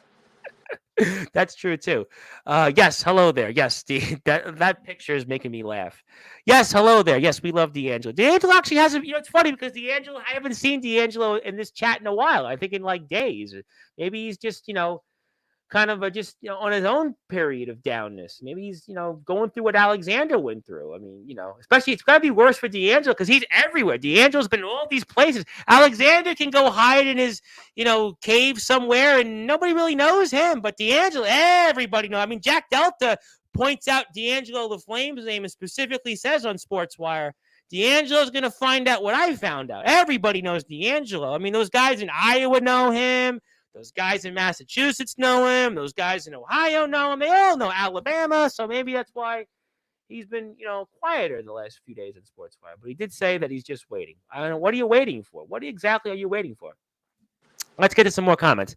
That's true too. Yes, hello there. Yes, that picture is making me laugh. Yes, hello there. Yes, we love D'Angelo. D'Angelo actually has a. You know, it's funny because D'Angelo. I haven't seen D'Angelo in this chat in a while. I think in like days. Maybe he's just kind of just on his own period of downness. Maybe he's going through what Alexander went through. I mean, especially it's got to be worse for D'Angelo because he's everywhere. D'Angelo's been in all these places. Alexander can go hide in his cave somewhere and nobody really knows him, but D'Angelo, everybody knows. I mean, Jack Delta points out D'Angelo the Flame's name and specifically says on Sportswire, D'Angelo's going to find out what I found out. Everybody knows D'Angelo. I mean, those guys in Iowa know him. Those guys in Massachusetts know him. Those guys in Ohio know him. They all know Alabama. So maybe that's why he's been, quieter in the last few days in Sportswire. But he did say that he's just waiting. I don't know. What are you waiting for? What exactly are you waiting for? Let's get to some more comments.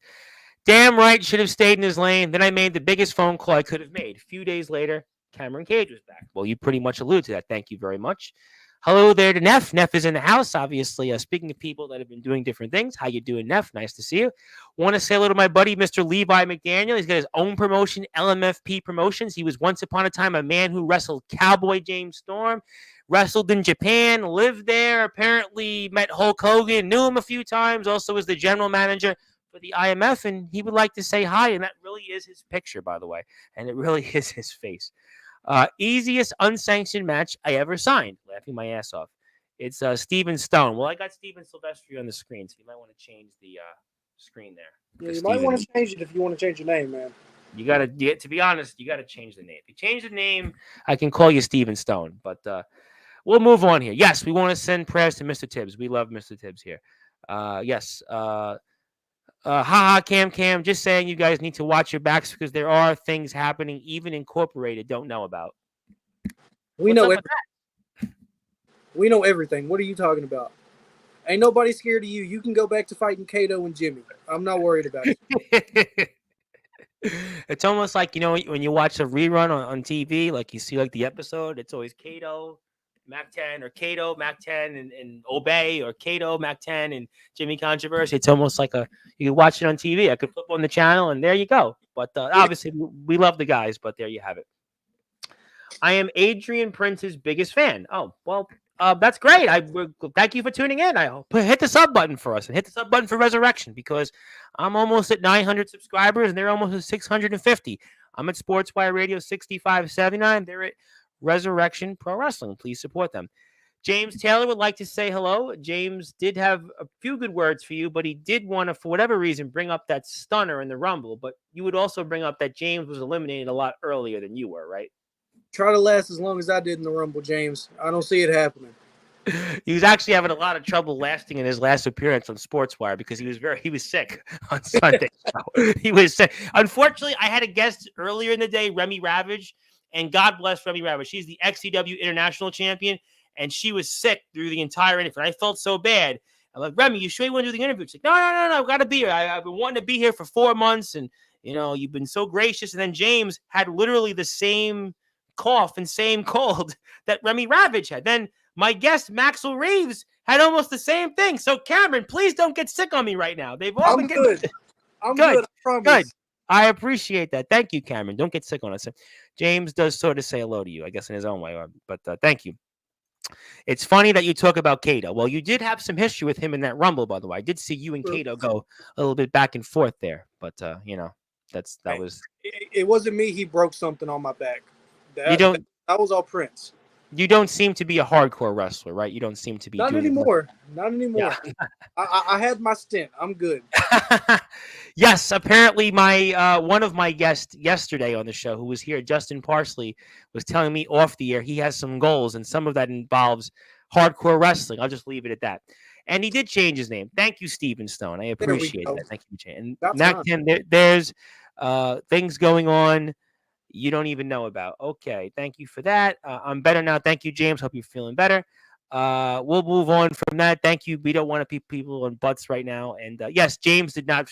Damn right, should have stayed in his lane. Then I made the biggest phone call I could have made. A few days later, Cameron Cage was back. Well, you pretty much alluded to that. Thank you very much. Hello there to Neff. Neff is in the house, obviously. Speaking of people that have been doing different things, how you doing, Neff? Nice to see you. Want to say hello to my buddy, Mr. Levi McDaniel. He's got his own promotion, LMFP Promotions. He was once upon a time a man who wrestled Cowboy James Storm, wrestled in Japan, lived there, apparently met Hulk Hogan, knew him a few times, also was the general manager for the IMF, and he would like to say hi, and that really is his picture, by the way, and it really is his face. Easiest unsanctioned match I ever signed. Laughing my ass off. It's Steven Stone. Well, I got Steven Silvestri on the screen, so you might want to change the screen there. Yeah, you might want to change it if you want to change your name, man. To be honest, you gotta change the name. If you change the name, I can call you Steven Stone. But we'll move on here. Yes, we want to send prayers to Mr. Tibbs. We love Mr. Tibbs here. Yes. Haha, Cam. Just saying, you guys need to watch your backs because there are things happening, even incorporated, don't know about. We What's know up with that? We know everything. What are you talking about? Ain't nobody scared of you. You can go back to fighting Kato and Jimmy. I'm not worried about it. It's almost like, when you watch a rerun on TV, like you see like the episode, it's always Kato, Mac 10, or Kato, Mac 10, and Obey, or Kato, Mac 10, and Jimmy Controversy. It's almost like you can watch it on TV. I could flip on the channel, and there you go. But obviously, we love the guys, but there you have it. I am Adrian Prince's biggest fan. Oh, well, that's great. Thank you for tuning in. I hope hit the sub button for us and hit the sub button for Resurrection because I'm almost at 900 subscribers and they're almost at 650. I'm at Sportswire Radio 6579. They're at Resurrection Pro Wrestling. Please support them. James Taylor would like to say hello. James did have a few good words for you, but he did want to, for whatever reason, bring up that stunner in the Rumble. But you would also bring up that James was eliminated a lot earlier than you were, right? Try to last as long as I did in the Rumble, James. I don't see it happening. He was actually having a lot of trouble lasting in his last appearance on Sportswire because he was sick on Sunday. He was sick. Unfortunately, I had a guest earlier in the day, Remy Ravage, and God bless Remy Ravage. She's the XCW International Champion, and she was sick through the entire interview. I felt so bad. I'm like, Remy, you sure you want to do the interview? She's like, no, I've got to be here. I've been wanting to be here for 4 months, and you've been so gracious. And then James had literally the same cough and same cold that Remy Ravage had. Then my guest, Maxwell Reeves, had almost the same thing. So, Cameron, please don't get sick on me right now. They've all been good. I'm good. I promise. Good. I appreciate that. Thank you, Cameron. Don't get sick on us. James does sort of say hello to you, I guess, in his own way. But thank you. It's funny that you talk about Kato. Well, you did have some history with him in that Rumble, by the way. I did see you and Kato go a little bit back and forth there. But, that was... It wasn't me. He broke something on my back. That was all Prince. You don't seem to be a hardcore wrestler, right? You don't seem to be. Not anymore. Not anymore. Yeah. I had my stint. I'm good. Yes, apparently my one of my guests yesterday on the show, who was here, Justin Parsley, was telling me off the air he has some goals, and some of that involves hardcore wrestling. I'll just leave it at that. And he did change his name. Thank you, Steven Stone. I appreciate that. Thank you, and Mac 10. There's things going on you don't even know about. Okay, thank you for that. I'm better now. Thank you, James. Hope you're feeling better. We'll move on from that. Thank you. We don't want to be people on butts right now. And yes, James did not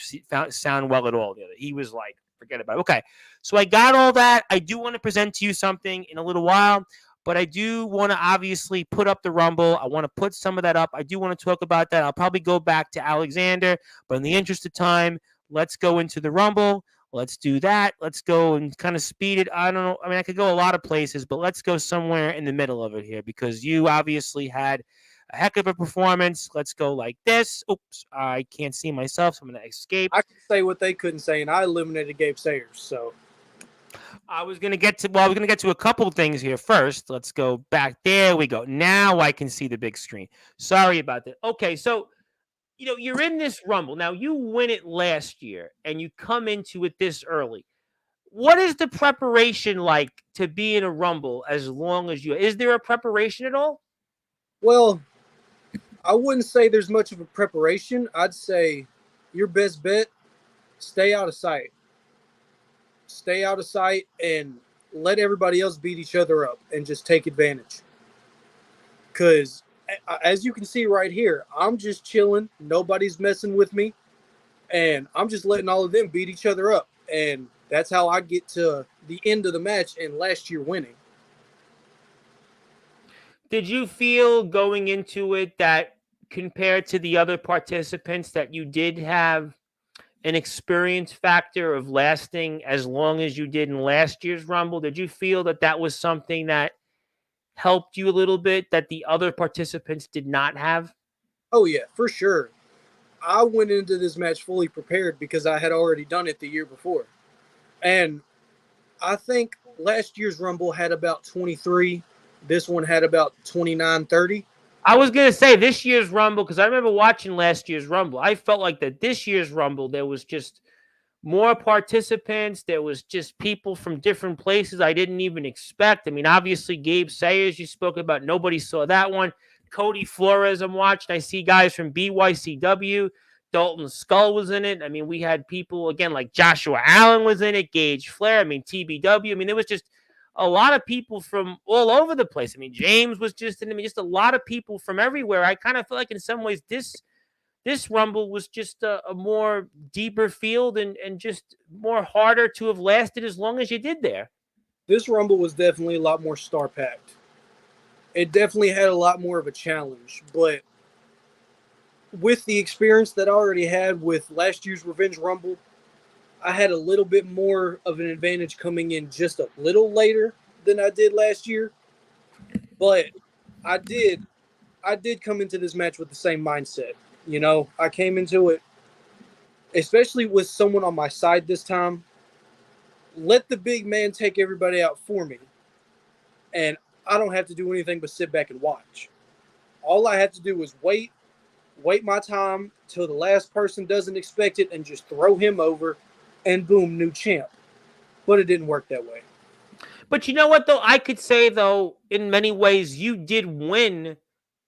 sound well at all. He was like, forget about it. Okay, so I got all that. I do want to present to you something in a little while, but I do want to obviously put up the Rumble. I want to put some of that up. I do want to talk about that. I'll probably go back to Alexander, but in the interest of time, let's go into the Rumble. Let's do that. Let's go and kind of speed it. I don't know. I mean, I could go a lot of places, but let's go somewhere in the middle of it here because you obviously had a heck of a performance. Let's go like this. Oops, I can't see myself, so I'm going to escape. I can say what they couldn't say, and I eliminated Gabe Sayers. So I was going to get to a couple of things here first. Let's go back. There we go. Now I can see the big screen. Sorry about that. Okay, so you're in this Rumble. Now, you win it last year, and you come into it this early. What is the preparation like to be in a Rumble as long as you... Is there a preparation at all? Well, I wouldn't say there's much of a preparation. I'd say your best bet, stay out of sight. Stay out of sight and let everybody else beat each other up and just take advantage. Because... as you can see right here, I'm just chilling. Nobody's messing with me. And I'm just letting all of them beat each other up. And that's how I get to the end of the match and last year winning. Did you feel going into it that compared to the other participants that you did have an experience factor of lasting as long as you did in last year's Rumble? Did you feel that was something that helped you a little bit that the other participants did not have? Oh, yeah, for sure. I went into this match fully prepared because I had already done it the year before. And I think last year's Rumble had about 23. This one had about 29, 30. I was going to say this year's Rumble, because I remember watching last year's Rumble. I felt like that this year's Rumble, there was just more participants. There was just people from different places I didn't even expect. I mean, obviously, Gabe Sayers, you spoke about. Nobody saw that one. Cody Flores, I'm watching. I see guys from BYCW. Dalton Skull was in it. I mean, we had people, again, like Joshua Allen was in it, Gage Flair. I mean, TBW. I mean, there was just a lot of people from all over the place. I mean, James was just in it. I mean, just a lot of people from everywhere. I kind of feel like in some ways this Rumble was just a more deeper field and just more harder to have lasted as long as you did there. This Rumble was definitely a lot more star-packed. It definitely had a lot more of a challenge, but with the experience that I already had with last year's Revenge Rumble, I had a little bit more of an advantage coming in just a little later than I did last year. But I did come into this match with the same mindset. You know, I came into it, especially with someone on my side this time. Let the big man take everybody out for me. And I don't have to do anything but sit back and watch. All I have to do is wait my time till the last person doesn't expect it and just throw him over and boom, new champ. But it didn't work that way. But you know what, though? I could say, though, in many ways, you did win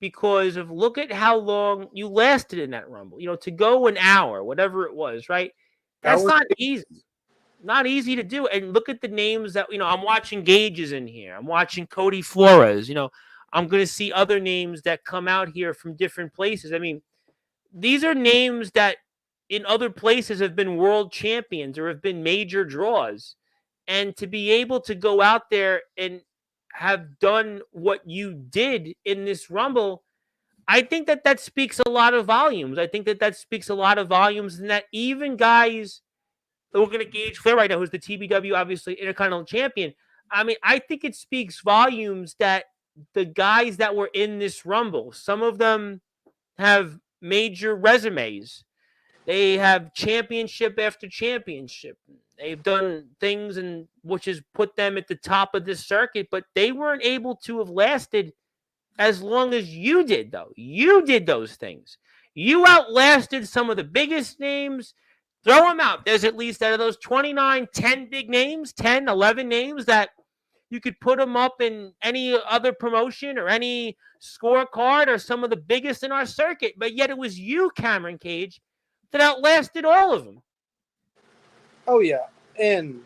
because of look at how long you lasted in that Rumble. You know, to go an hour, whatever it was, right? That's not easy. Not easy to do. And look at the names that, you know, I'm watching Gage's in here. I'm watching Cody Flores. You know, I'm going to see other names that come out here from different places. I mean, these are names that in other places have been world champions or have been major draws. And to be able to go out there and have done what you did in this Rumble, I think that speaks a lot of volumes. I think that speaks a lot of volumes, and that even guys that we're going to Gage Flair right now, who's the TBW, obviously, Intercontinental Champion. I mean, I think it speaks volumes that the guys that were in this Rumble, some of them have major resumes. They have championship after championship. They've done things and which has put them at the top of this circuit, but they weren't able to have lasted as long as you did, though. You did those things. You outlasted some of the biggest names. Throw them out. There's at least out of those 29, 10 big names, 10, 11 names that you could put them up in any other promotion or any scorecard or some of the biggest in our circuit. But yet it was you, Cameron Cage, that outlasted all of them. Oh, yeah. And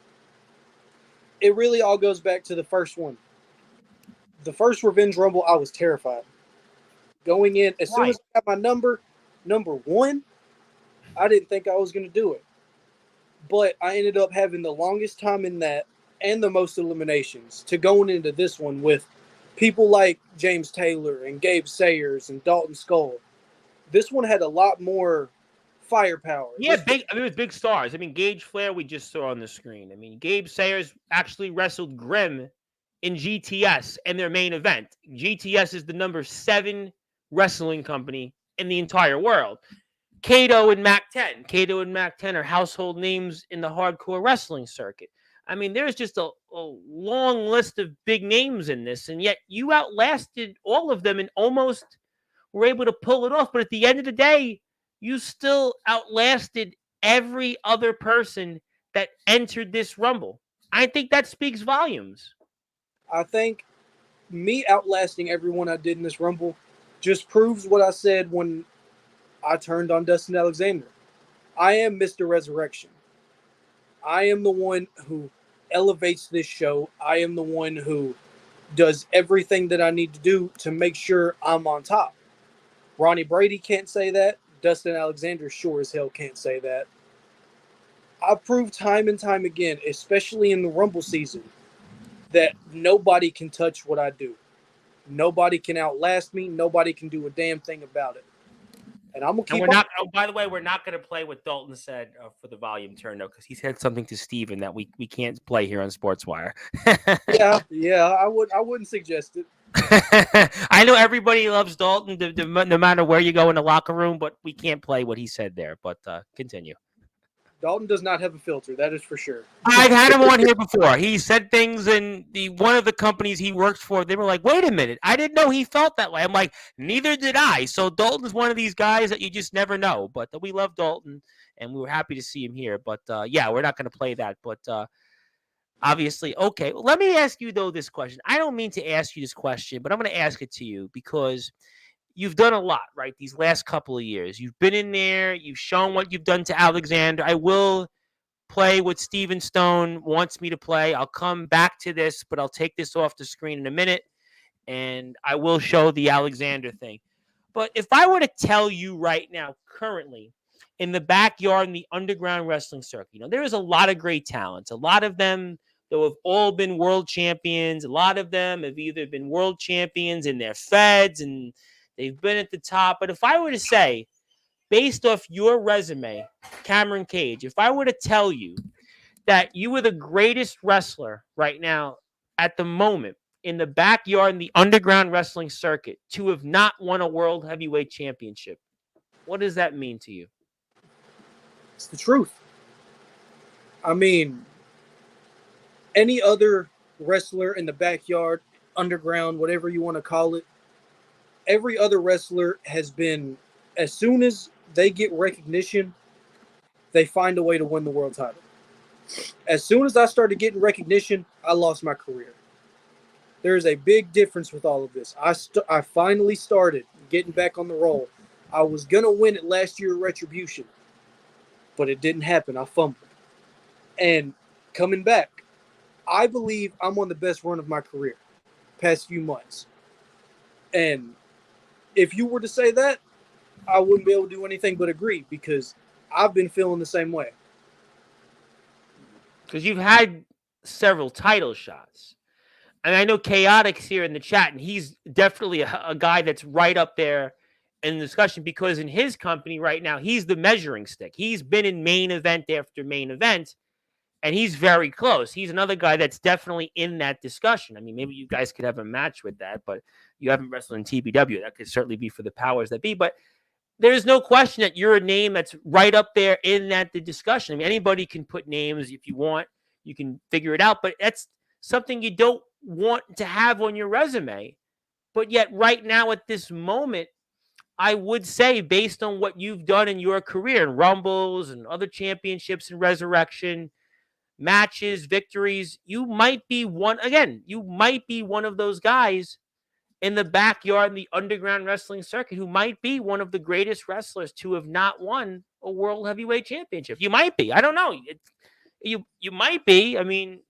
it really all goes back to the first one. The first Revenge Rumble, I was terrified. Going in, as soon as I got my number one, I didn't think I was going to do it. But I ended up having the longest time in that and the most eliminations to going into this one with people like James Taylor and Gabe Sayers and Dalton Skull. This one had a lot more firepower. Yeah, it was big stars. I mean, Gage Flair we just saw on the screen. I mean, Gabe Sayers actually wrestled Grimm in GTS in their main event. GTS is the number 7 wrestling company in the entire world. Kato and Mac 10. Kato and Mac 10 are household names in the hardcore wrestling circuit. I mean, there's just a long list of big names in this, and yet you outlasted all of them and almost were able to pull it off. But at the end of the day, you still outlasted every other person that entered this Rumble. I think that speaks volumes. I think me outlasting everyone I did in this Rumble just proves what I said when I turned on Dustin Alexander. I am Mr. Resurrection. I am the one who elevates this show. I am the one who does everything that I need to do to make sure I'm on top. Ronnie Brady can't say that. Dustin Alexander sure as hell can't say that. I've proved time and time again, especially in the Rumble season, that nobody can touch what I do. Nobody can outlast me. Nobody can do a damn thing about it. And I'm gonna keep. And we're not. Oh, by the way, we're not going to play what Dalton said for the volume turn, though, because he said something to Steven that we can't play here on Sportswire. yeah, I wouldn't suggest it. I know everybody loves Dalton, no matter where you go in the locker room, but we can't play what he said there. But continue. Dalton does not have a filter. That is for sure. I've had him on here before. He said things in one of the companies he works for. They were like, "Wait a minute, I didn't know he felt that way." I'm like, "Neither did I." So Dalton's one of these guys that you just never know. But we love Dalton, and we were happy to see him here. But yeah, we're not going to play that. But obviously, okay. Let me ask you though this question. I don't mean to ask you this question, but I'm going to ask it to you because you've done a lot, right? These last couple of years, you've been in there. You've shown what you've done to Alexander. I will play what Steven Stone wants me to play. I'll come back to this, but I'll take this off the screen in a minute, and I will show the Alexander thing. But if I were to tell you right now, currently, in the backyard in the underground wrestling circuit, there is a lot of great talents. A lot of them, though, have all been world champions. A lot of them have either been world champions in their feds, and they've been at the top. But if I were to say, based off your resume, Cameron Cage, if I were to tell you that you were the greatest wrestler right now at the moment in the backyard in the underground wrestling circuit to have not won a world heavyweight championship, what does that mean to you? It's the truth. I mean, any other wrestler in the backyard, underground, whatever you want to call it, every other wrestler has been, as soon as they get recognition, they find a way to win the world title. As soon as I started getting recognition, I lost my career. There is a big difference with all of this. I finally started getting back on the roll. I was going to win it last year at Retribution, but it didn't happen. I fumbled. And coming back, I believe I'm on the best run of my career past few months. And if you were to say that, I wouldn't be able to do anything but agree, because I've been feeling the same way. Because you've had several title shots. And I know Chaotic's here in the chat, and he's definitely a guy that's right up there in the discussion, because in his company right now, he's the measuring stick. He's been in main event after main event, and he's very close. He's another guy that's definitely in that discussion. I mean, maybe you guys could have a match with that, but you haven't wrestled in TBW. That could certainly be for the powers that be. But there's no question that you're a name that's right up there in that the discussion. I mean, anybody can put names if you want. You can figure it out, but that's something you don't want to have on your resume. But yet right now at this moment, I would say, based on what you've done in your career in Rumbles and other championships and Resurrection matches, victories, you might be one of those guys in the backyard in the underground wrestling circuit who might be one of the greatest wrestlers to have not won a world heavyweight championship. You might be. I don't know. You might be. I mean,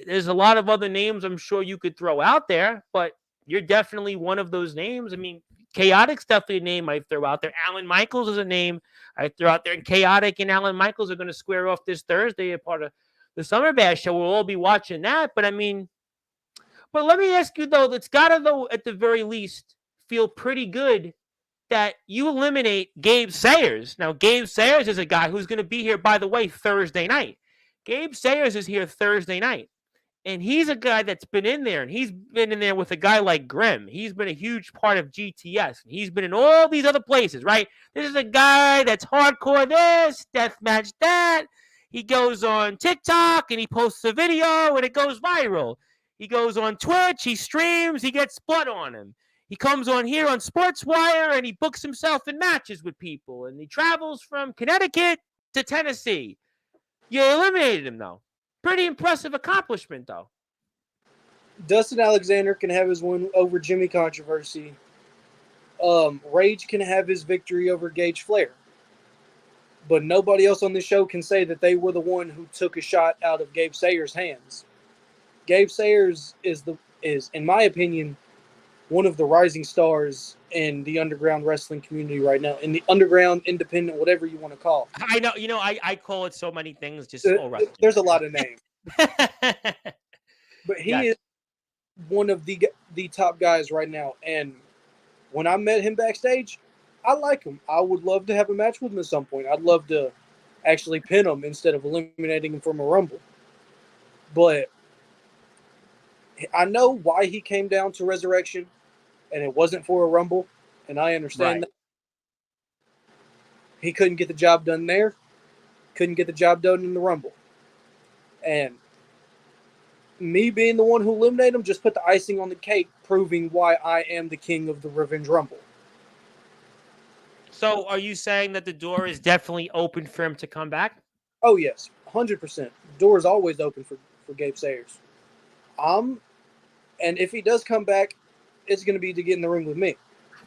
there's a lot of other names I'm sure you could throw out there, but you're definitely one of those names. I mean, Chaotic's definitely a name I throw out there. Alan Michaels is a name I throw out there. And Chaotic and Alan Michaels are going to square off this Thursday, a part of the Summer Bash show. We'll all be watching that. But I mean, but let me ask you, though, it's got to, though, at the very least, feel pretty good that you eliminate Gabe Sayers. Now, Gabe Sayers is a guy who's going to be here, by the way, Thursday night. Gabe Sayers is here Thursday night. And he's a guy that's been in there, and he's been in there with a guy like Grimm. He's been a huge part of GTS. And he's been in all these other places, right? This is a guy that's hardcore this, deathmatch that. He goes on TikTok, and he posts a video, and it goes viral. He goes on Twitch, he streams, he gets blood on him. He comes on here on Sportswire, and he books himself in matches with people. And he travels from Connecticut to Tennessee. You eliminated him, though. Pretty impressive accomplishment, though. Dustin Alexander can have his win over Jimmy Controversy. Rage can have his victory over Gage Flair. But nobody else on this show can say that they were the one who took a shot out of Gabe Sayers' hands. Gabe Sayers is, in my opinion, one of the rising stars in the underground wrestling community right now. In the underground, independent, whatever you want to call it. I know, I call it so many things, just all wrestling. There's a lot of names. But he is one of the top guys right now. And when I met him backstage, I like him. I would love to have a match with him at some point. I'd love to actually pin him instead of eliminating him from a Rumble. But I know why he came down to Resurrection, and it wasn't for a Rumble, and I understand that. He couldn't get the job done there. couldn't get the job done in the Rumble. And me being the one who eliminated him just put the icing on the cake, proving why I am the king of the Revenge Rumble. So are you saying that the door is definitely open for him to come back? Oh, yes, 100%. The door is always open for Gabe Sayers. And if he does come back, it's going to be to get in the ring with me.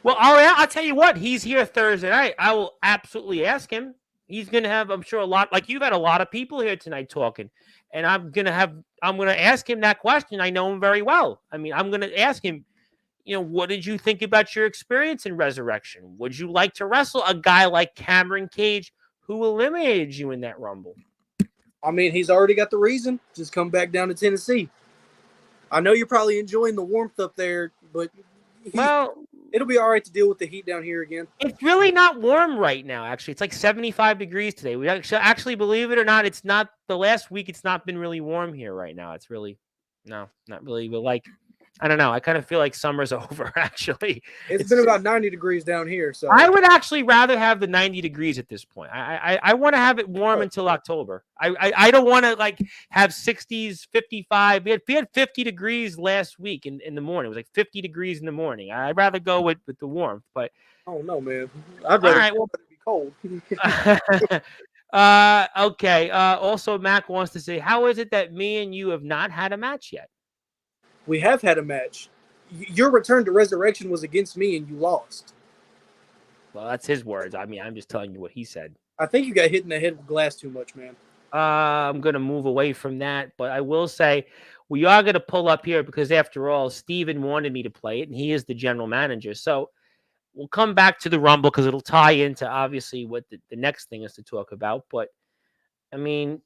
Well, I'll tell you what. He's here Thursday night. I will absolutely ask him. He's going to have, I'm sure, a lot. Like you've had a lot of people here tonight talking, and I'm going to ask him that question. I know him very well. I mean, I'm going to ask him, what did you think about your experience in Resurrection? Would you like to wrestle a guy like Cameron Cage who eliminated you in that Rumble? I mean, he's already got the reason. Just come back down to Tennessee. I know you're probably enjoying the warmth up there, but it'll be all right to deal with the heat down here again. It's really not warm right now, actually. It's like 75 degrees today. We actually, believe it or not, it's not the last week. It's not been really warm here right now. It's really, no, not really. But like, I don't know. I kind of feel like summer's over, actually. It's been about 90 degrees down here. So I would actually rather have the 90 degrees at this point. I want to have it warm until October. I don't want to like have 60s, 55. We had 50 degrees last week in the morning. It was like 50 degrees in the morning. I'd rather go with the warmth. But oh no, man. I'd rather be cold. Okay. Also, Mac wants to say, how is it that me and you have not had a match yet? We have had a match. Your return to Resurrection was against me, and you lost. Well, that's his words. I mean, I'm just telling you what he said. I think you got hit in the head with glass too much, man. I'm going to move away from that, but I will say we are going to pull up here because, after all, Steven wanted me to play it, and he is the general manager. So we'll come back to the Rumble because it'll tie into, obviously, what the next thing is to talk about. But, I mean,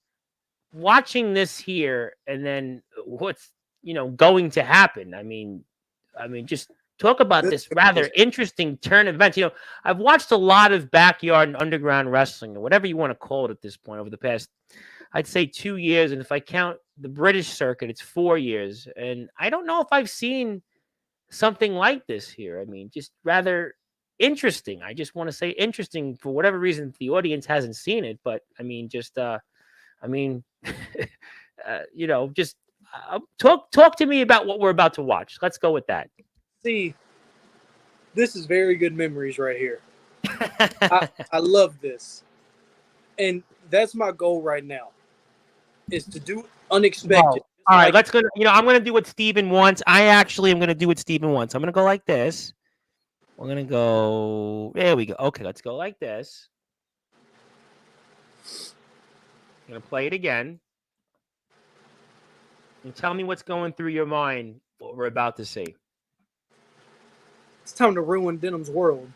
watching this here and then what's going to happen. I mean, just talk about this rather interesting turn of events. I've watched a lot of backyard and underground wrestling, or whatever you want to call it at this point, over the past, I'd say 2 years. And if I count the British circuit, it's 4 years. And I don't know if I've seen something like this here. I mean, just rather interesting. I just want to say interesting for whatever reason the audience hasn't seen it. But I mean, just, just talk to me about what we're about to watch. Let's go with that. See, this is very good memories right here. I love this. And that's my goal right now, is to do unexpected. Whoa. All right, let's go. I'm going to do what Steven wants. I actually am going to do what Steven wants. I'm going to go like this. We're going to go. There we go. Okay, let's go like this. I'm going to play it again. And tell me what's going through your mind, what we're about to see. It's time to ruin Denham's world.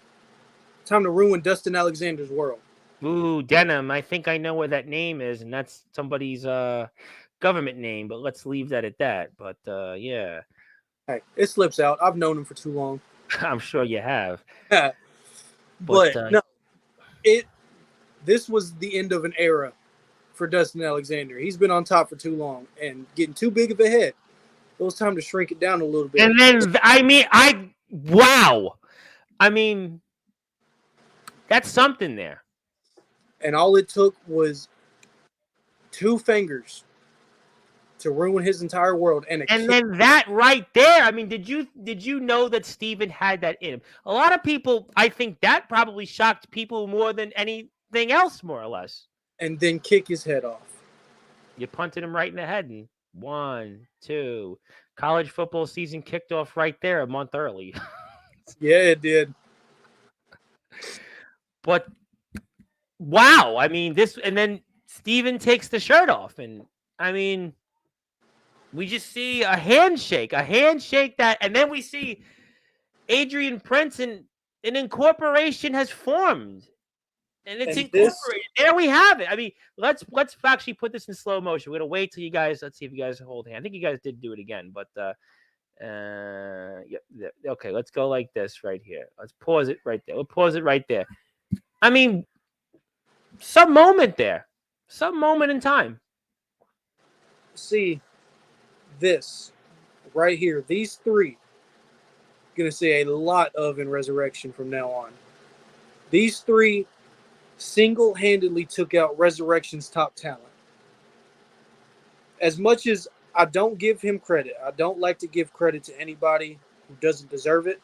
It's time to ruin Dustin Alexander's world. Ooh, Denham. I think I know where that name is, and that's somebody's government name, but let's leave that at that. But, yeah. Hey, it slips out. I've known him for too long. I'm sure you have. but no, this was the end of an era for Dustin Alexander. He's been on top for too long and getting too big of a head. It was time to shrink it down a little bit. And then, wow. I mean, that's something there. And all it took was 2 fingers to ruin his entire world. And then that right there. I mean, did you know that Steven had that in him? A lot of people, I think that probably shocked people more than anything else, more or less. And then kick his head off. You punted him right in the head. And 1, 2. College football season kicked off right there a month early. Yeah, it did. But wow, I mean, and then Steven takes the shirt off. And I mean, we just see a handshake that, and then we see Adrian Prince and an incorporation has formed. And it's incorporated. There we have it. I mean, let's actually put this in slow motion. We're gonna wait till you guys. Let's see if you guys hold hand. I think you guys did do it again, but yeah. Okay, let's go like this right here. Let's pause it right there. We'll pause it right there. I mean, some moment there, some moment in time. See, this right here. These 3 gonna see a lot of in Resurrection from now on. These 3 single-handedly took out Resurrection's top talent. As much as I don't give him credit, I don't like to give credit to anybody who doesn't deserve it.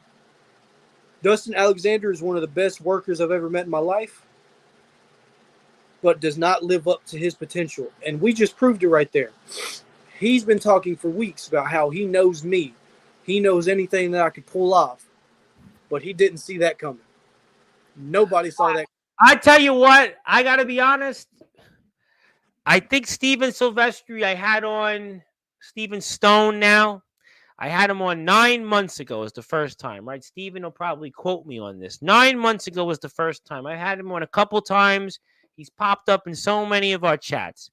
Dustin Alexander is one of the best workers I've ever met in my life, but does not live up to his potential. And we just proved it right there. He's been talking for weeks about how he knows me. He knows anything that I could pull off, but he didn't see that coming. Nobody saw that. I tell you what, I got to be honest. I think Steven Silvestri, I had on Steven Stone now. I had him on 9 months ago was the first time, right? Steven will probably quote me on this. 9 months ago was the first time. I had him on a couple times. He's popped up in so many of our chats.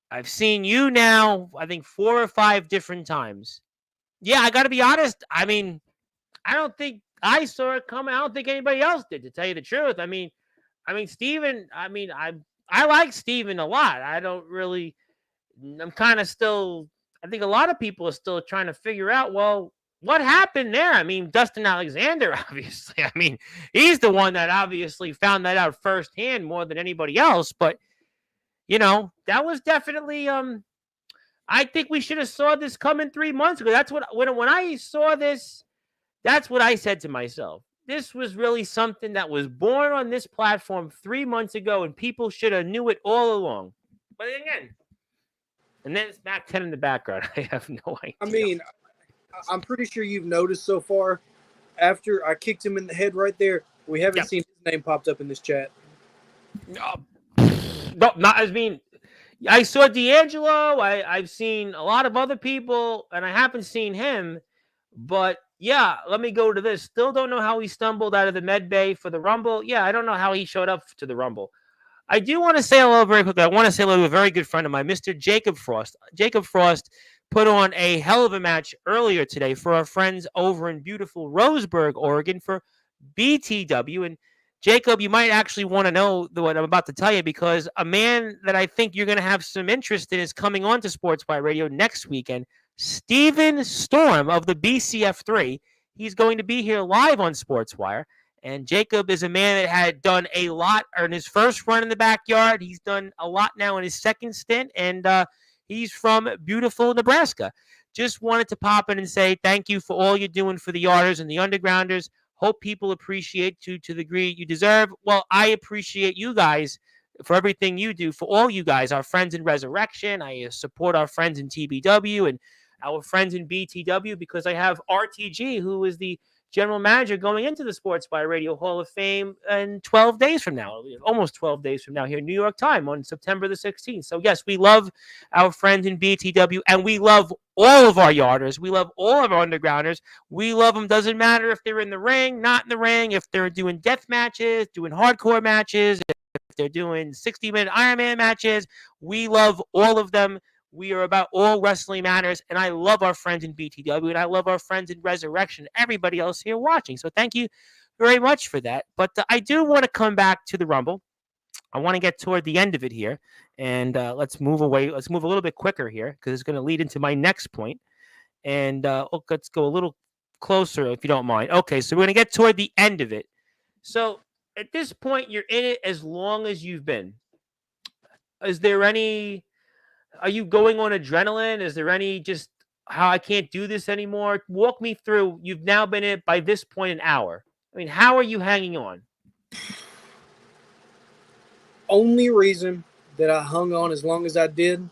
I've seen you now, I think 4 or 5 different times. Yeah, I got to be honest. I mean, I don't think I saw it coming. I don't think anybody else did, to tell you the truth. I mean, Steven, I like Steven a lot. I'm kind of still, I think a lot of people are still trying to figure out, well, what happened there? I mean, Dustin Alexander, obviously. I mean, he's the one that obviously found that out firsthand more than anybody else. But, that was definitely, I think we should have saw this coming 3 months ago. That's when I saw this, that's what I said to myself. This was really something that was born on this platform 3 months ago, and people should have knew it all along. But again, and then it's Mac 10 in the background. I have no idea. I mean, I'm pretty sure you've noticed so far, after I kicked him in the head right there, we haven't seen his name popped up in this chat. No, I saw D'Angelo. I've seen a lot of other people, and I haven't seen him. But yeah, let me go to this. Still don't know how he stumbled out of the med bay for the Rumble. Yeah, I don't know how he showed up to the Rumble. I do want to say hello very quickly. I want to say hello to a very good friend of mine, Mr. Jacob Frost. Jacob Frost put on a hell of a match earlier today for our friends over in beautiful Roseburg, Oregon for BTW. And Jacob, you might actually want to know what I'm about to tell you, because a man that I think you're going to have some interest in is coming on to Sportswire Radio next weekend. Steven Storm of the BCF3. He's going to be here live on Sportswire. And Jacob is a man that had done a lot in his first run in the backyard. He's done a lot now in his second stint, and he's from beautiful Nebraska. Just wanted to pop in and say thank you for all you're doing for the Yarders and the Undergrounders. Hope people appreciate you to the degree you deserve. Well, I appreciate you guys for everything you do, for all you guys, our friends in Resurrection. I support our friends in TBW and our friends in BTW, because I have RTG, who is the general manager going into the Sportswire Radio Hall of Fame in 12 days from now, almost 12 days from now here in New York time on September the 16th. So yes, we love our friends in BTW, and we love all of our Yarders. We love all of our Undergrounders. We love them. Doesn't matter if they're in the ring, not in the ring, if they're doing death matches, doing hardcore matches, if they're doing 60-minute Ironman matches. We love all of them. We are about all wrestling matters, and I love our friends in BTW, and I love our friends in Resurrection, everybody else here watching. So thank you very much for that. But I do want to come back to the Rumble. I want to get toward the end of it here, and let's move away. Let's move a little bit quicker here, because it's going to lead into my next point. And let's go a little closer, if you don't mind. Okay, so we're going to get toward the end of it. So at this point, you're in it as long as you've been. Are you going on adrenaline? Is there any just how I can't do this anymore? Walk me through. You've now been in it by this point an hour. I mean, how are you hanging on? Only reason that I hung on as long as I did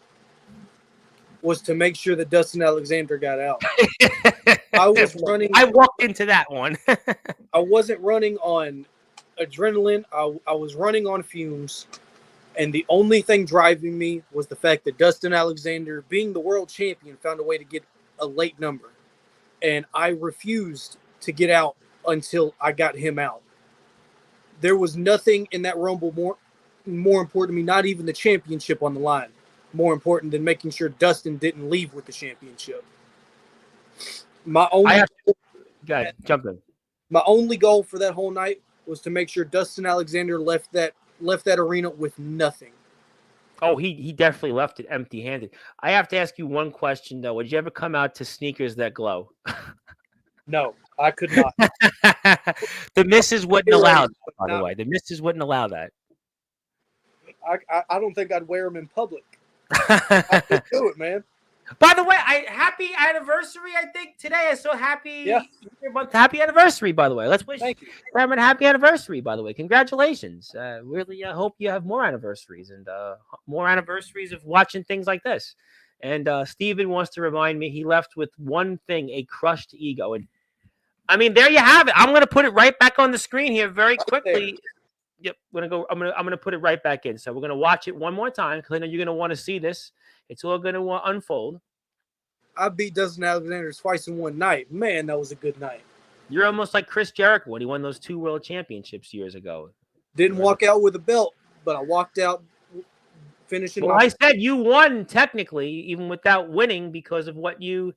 was to make sure that Dustin Alexander got out. I walked into that one. I wasn't running on adrenaline. I was running on fumes. And the only thing driving me was the fact that Dustin Alexander, being the world champion, found a way to get a late number. And I refused to get out until I got him out. There was nothing in that Rumble more important to me, not even the championship on the line, more important than making sure Dustin didn't leave with the championship. My only goal for that whole night was to make sure Dustin Alexander left that arena with nothing. Oh, he definitely left it empty-handed. I have to ask you one question, though. Would you ever come out to sneakers that glow? No, I could not. The missus wouldn't allow that, by the way. The missus wouldn't allow that. I don't think I'd wear them in public. I just do it, man. By the way, happy anniversary. I think today is so Yeah, happy month. Happy anniversary, by the way. Let's wish thank you. Graham a happy anniversary, by the way. Congratulations. Really hope you have more anniversaries and more anniversaries of watching things like this. And Steven wants to remind me he left with one thing, a crushed ego. And I mean, there you have it. I'm gonna put it right back on the screen here very quickly. Yep, I'm gonna put it right back in. So we're gonna watch it one more time because I know you're gonna want to see this. It's all gonna unfold. I beat Dustin Alexander twice in one night. Man, that was a good night. You're almost like Chris Jericho when he won those 2 world championships years ago. Didn't walk out with a belt, but I walked out finishing. Well, I said you won technically, even without winning, because of what you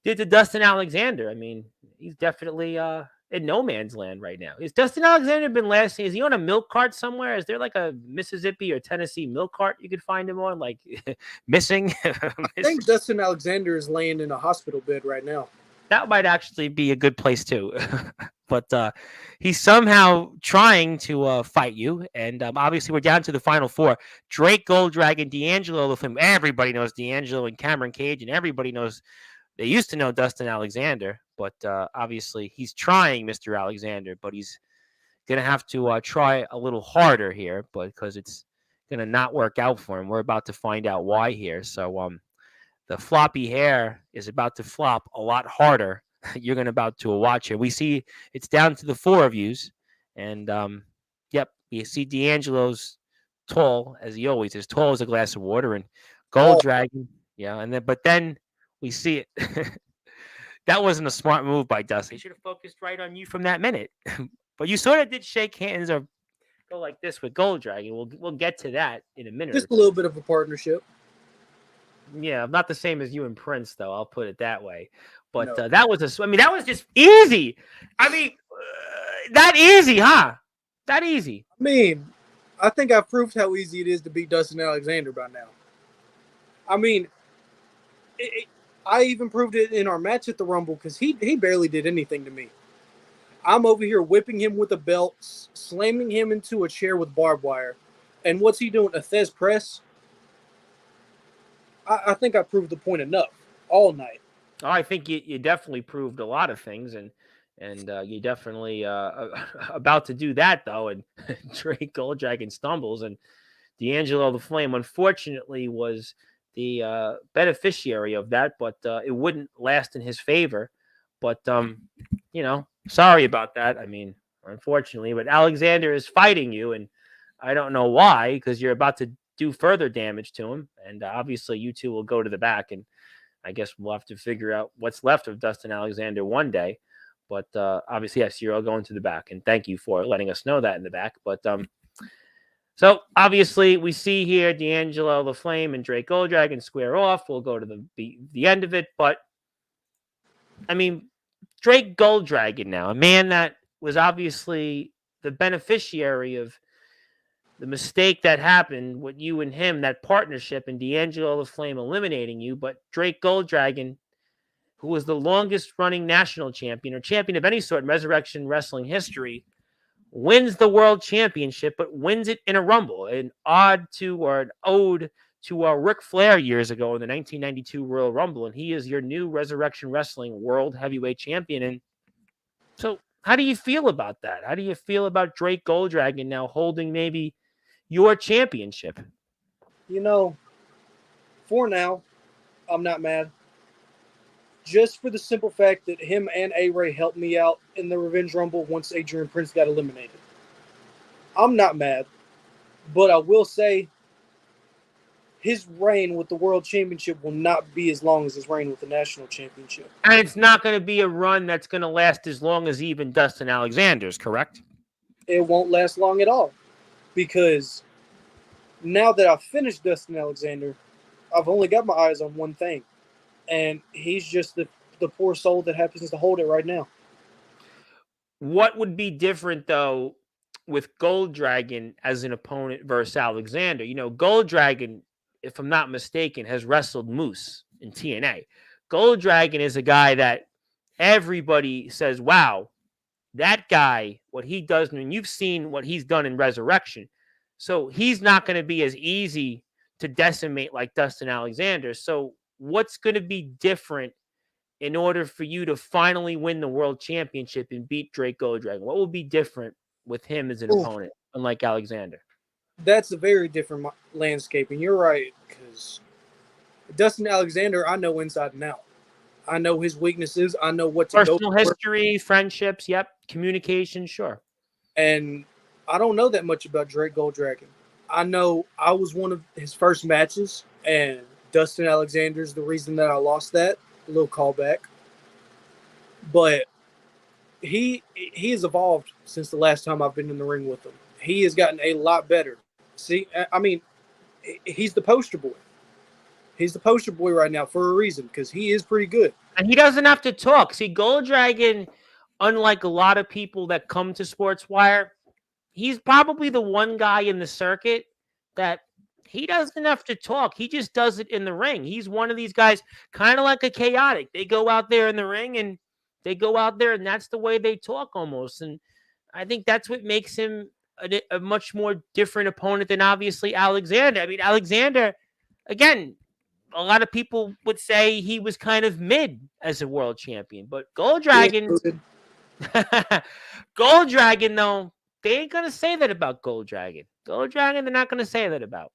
did to Dustin Alexander. I mean, he's definitely in no man's land right now. Is Dustin Alexander been last? Is he on a milk cart somewhere? Is there like a Mississippi or Tennessee milk cart you could find him on, like missing? I think Dustin Alexander is laying in a hospital bed right now. That might actually be a good place too. But he's somehow trying to fight you. And obviously we're down to the final 4. Drake Golddragon, D'Angelo the Flame. Everybody knows D'Angelo and Cameron Cage, and everybody knows they used to know Dustin Alexander. But obviously he's trying, Mr. Alexander, but he's going to have to try a little harder here, but because it's going to not work out for him. We're about to find out why here. So the floppy hair is about to flop a lot harder. You're going to about to watch it. We see it's down to the 4 of yous. And, yep, you see D'Angelo's tall, as he always is, tall as a glass of water. And Golddragon, yeah. And then we see it. That wasn't a smart move by Dusty. He should have focused right on you from that minute. But you sort of did shake hands or go like this with Golddragon. We'll get to that in a minute. Just a little bit of a partnership. Yeah, not the same as you and Prince, though. I'll put it that way. But no. That was just easy. I mean, that easy, huh? That easy. I mean, I think I've proved how easy it is to beat Dustin Alexander by now. I mean, I even proved it in our match at the Rumble because he barely did anything to me. I'm over here whipping him with a belt, slamming him into a chair with barbed wire. And what's he doing? A Thez press? I think I proved the point enough all night. Oh, I think you definitely proved a lot of things, and you definitely about to do that, though. And Drake Golddragon stumbles, and D'Angelo the Flame, unfortunately, was the beneficiary of that, but it wouldn't last in his favor. But, sorry about that. I mean, unfortunately, but Alexander is fighting you, and I don't know why, because you're about to do further damage to him. And obviously you two will go to the back, and I guess we'll have to figure out what's left of Dustin Alexander one day. But obviously, yes, you're all going to the back, and thank you for letting us know that in the back. But so obviously we see here D'Angelo the Flame and Drake Golddragon square off. We'll go to the end of it. But I mean, Drake Golddragon now, a man that was obviously the beneficiary of the mistake that happened with you and him, that partnership, and D'Angelo the Flame eliminating you. But Drake Golddragon, who was the longest running national champion or champion of any sort in Resurrection Wrestling history, wins the world championship, but wins it in a Rumble, an ode to Ric Flair years ago in the 1992 Royal Rumble. And he is your new Resurrection Wrestling World Heavyweight Champion. And so how do you feel about that? How do you feel about Drake Golddragon now holding maybe your championship? For now, I'm not mad. Just for the simple fact that him and A-Ray helped me out in the Revenge Rumble once Adrian Prince got eliminated. I'm not mad. But I will say his reign with the World Championship will not be as long as his reign with the National Championship. And it's not going to be a run that's going to last as long as even Dustin Alexander's, correct? It won't last long at all. Because now that I've finished Dustin Alexander, I've only got my eyes on one thing. And he's just the poor soul that happens to hold it right now. What would be different, though, with Golddragon as an opponent versus Alexander? Golddragon, if I'm not mistaken, has wrestled Moose in TNA. Golddragon is a guy that everybody says, wow, that guy, what he does, and you've seen what he's done in Resurrection. So he's not going to be as easy to decimate like Dustin Alexander. So what's going to be different in order for you to finally win the world championship and beat Drake Goldragon? What will be different with him as an Ooh, opponent, unlike Alexander? that's a very different landscape, and you're right, because Dustin Alexander, I know inside and out. I know his weaknesses. I know what to go Personal for. history, friendships, yep. Communication, sure. And I don't know that much about Drake Goldragon. I know I was one of his first matches, and Dustin Alexander's the reason that I lost that. A little callback. But he has evolved since the last time I've been in the ring with him. He has gotten a lot better. See, I mean, he's the poster boy. He's the poster boy right now for a reason, because he is pretty good. And he doesn't have to talk. See, Goldragon, unlike a lot of people that come to Sportswire, he's probably the one guy in the circuit that he doesn't have to talk. He just does it in the ring. He's one of these guys, kind of like a chaotic. They go out there in the ring and they go out there, and that's the way they talk almost. And I think that's what makes him a much more different opponent than obviously Alexander. I mean, Alexander, again, a lot of people would say he was kind of mid as a world champion, but Goldragon, Goldragon, though, they ain't gonna say that about Goldragon. Goldragon, they're not gonna say that about.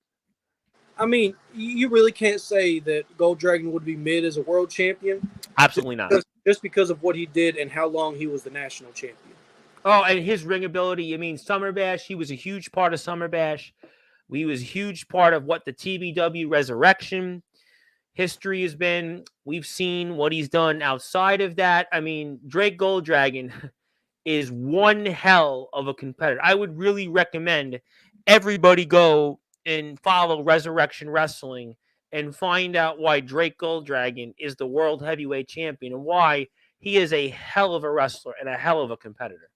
I mean, you really can't say that Goldragon would be mid as a world champion. Absolutely not. Just because of what he did and how long he was the national champion. Oh, and his ring ability. I mean, Summer Bash, he was a huge part of Summer Bash. He was a huge part of what the TBW Resurrection history has been. We've seen what he's done outside of that. I mean, Drake Goldragon is one hell of a competitor. I would really recommend everybody go and follow Resurrection Wrestling and find out why Drake Goldragon is the world heavyweight champion and why he is a hell of a wrestler and a hell of a competitor.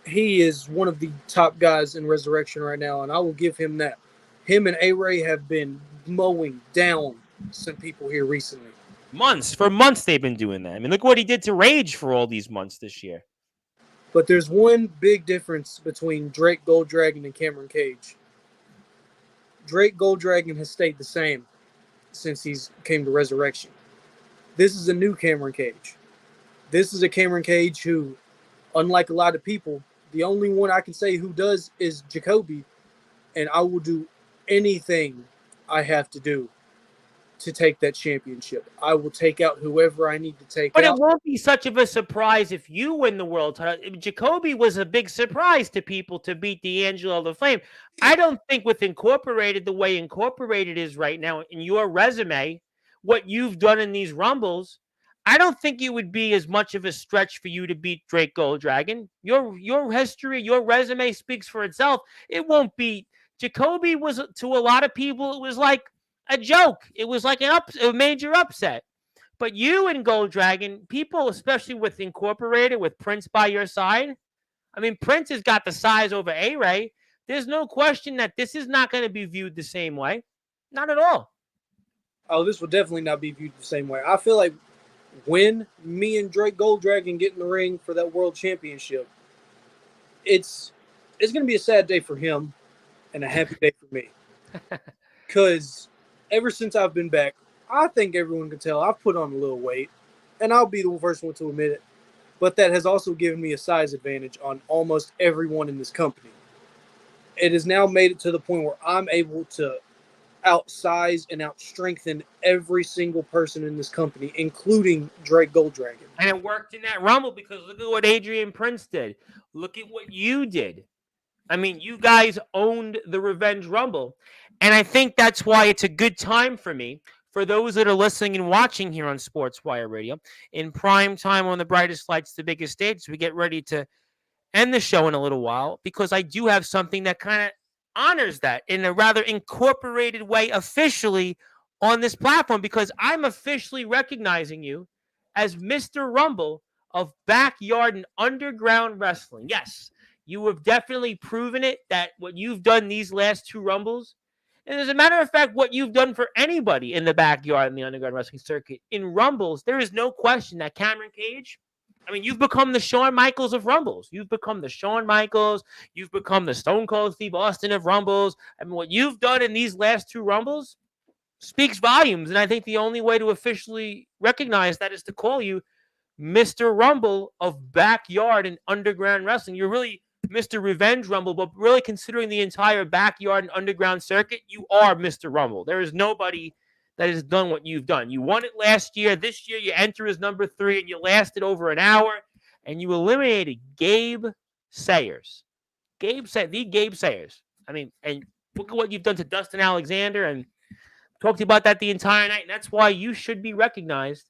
He is one of the top guys in Resurrection right now, and I will give him that. Him and A-Ray have been mowing down some people here recently. For months they've been doing that. I mean, look what he did to Rage for all these months this year. But there's one big difference between Drake Goldragon and Cameron Cage. Drake Goldragon has stayed the same since he's came to Resurrection. This is a new Cameron Cage. This is a Cameron Cage who, unlike a lot of people, the only one I can say who does is Jacoby, and I will do anything I have to do to take that championship. I will take out whoever I need to take out. But it won't be such of a surprise if you win the world title. Jacoby was a big surprise to people to beat D'Angelo the Flame. I don't think with Incorporated, the way Incorporated is right now, in your resume, what you've done in these Rumbles, I don't think it would be as much of a stretch for you to beat Drake Goldragon. Your history, your resume speaks for itself. It won't be. Jacoby was, to a lot of people, it was like a joke. It was like a major upset. But you and Goldragon, people, especially with Incorporated, with Prince by your side, I mean, Prince has got the size over A-Ray. There's no question that this is not going to be viewed the same way. Not at all. Oh, this will definitely not be viewed the same way. I feel like when me and Drake Goldragon get in the ring for that world championship, it's going to be a sad day for him and a happy day for me. Because ever since I've been back, I think everyone can tell I've put on a little weight, and I'll be the first one to admit it. But that has also given me a size advantage on almost everyone in this company. It has now made it to the point where I'm able to outsize and outstrengthen every single person in this company, including Drake Goldragon. And it worked in that Rumble because look at what Adrian Prince did. Look at what you did. I mean, you guys owned the Revenge Rumble. And I think that's why it's a good time for me, for those that are listening and watching here on Sportswire Radio, in prime time on the brightest lights, the biggest stage. We get ready to end the show in a little while because I do have something that kind of honors that in a rather incorporated way officially on this platform, because I'm officially recognizing you as Mr. Rumble of backyard and underground wrestling. Yes, you have definitely proven it, that what you've done these last two Rumbles, and as a matter of fact, what you've done for anybody in the backyard in the underground wrestling circuit in Rumbles, there is no question that Cameron Cage, I mean, you've become the Shawn Michaels of Rumbles. You've become the Shawn Michaels. You've become the Stone Cold Steve Austin of Rumbles. I mean, what you've done in these last 2 Rumbles speaks volumes. And I think the only way to officially recognize that is to call you Mr. Rumble of backyard and underground wrestling. You're really Mr. Revenge Rumble, but really considering the entire backyard and underground circuit, you are Mr. Rumble. There is nobody that has done what you've done. You won it last year. This year, you enter as number 3, and you lasted over an hour, and you eliminated Gabe Sayers. The Gabe Sayers. I mean, and look at what you've done to Dustin Alexander, and talked to you about that the entire night, and that's why you should be recognized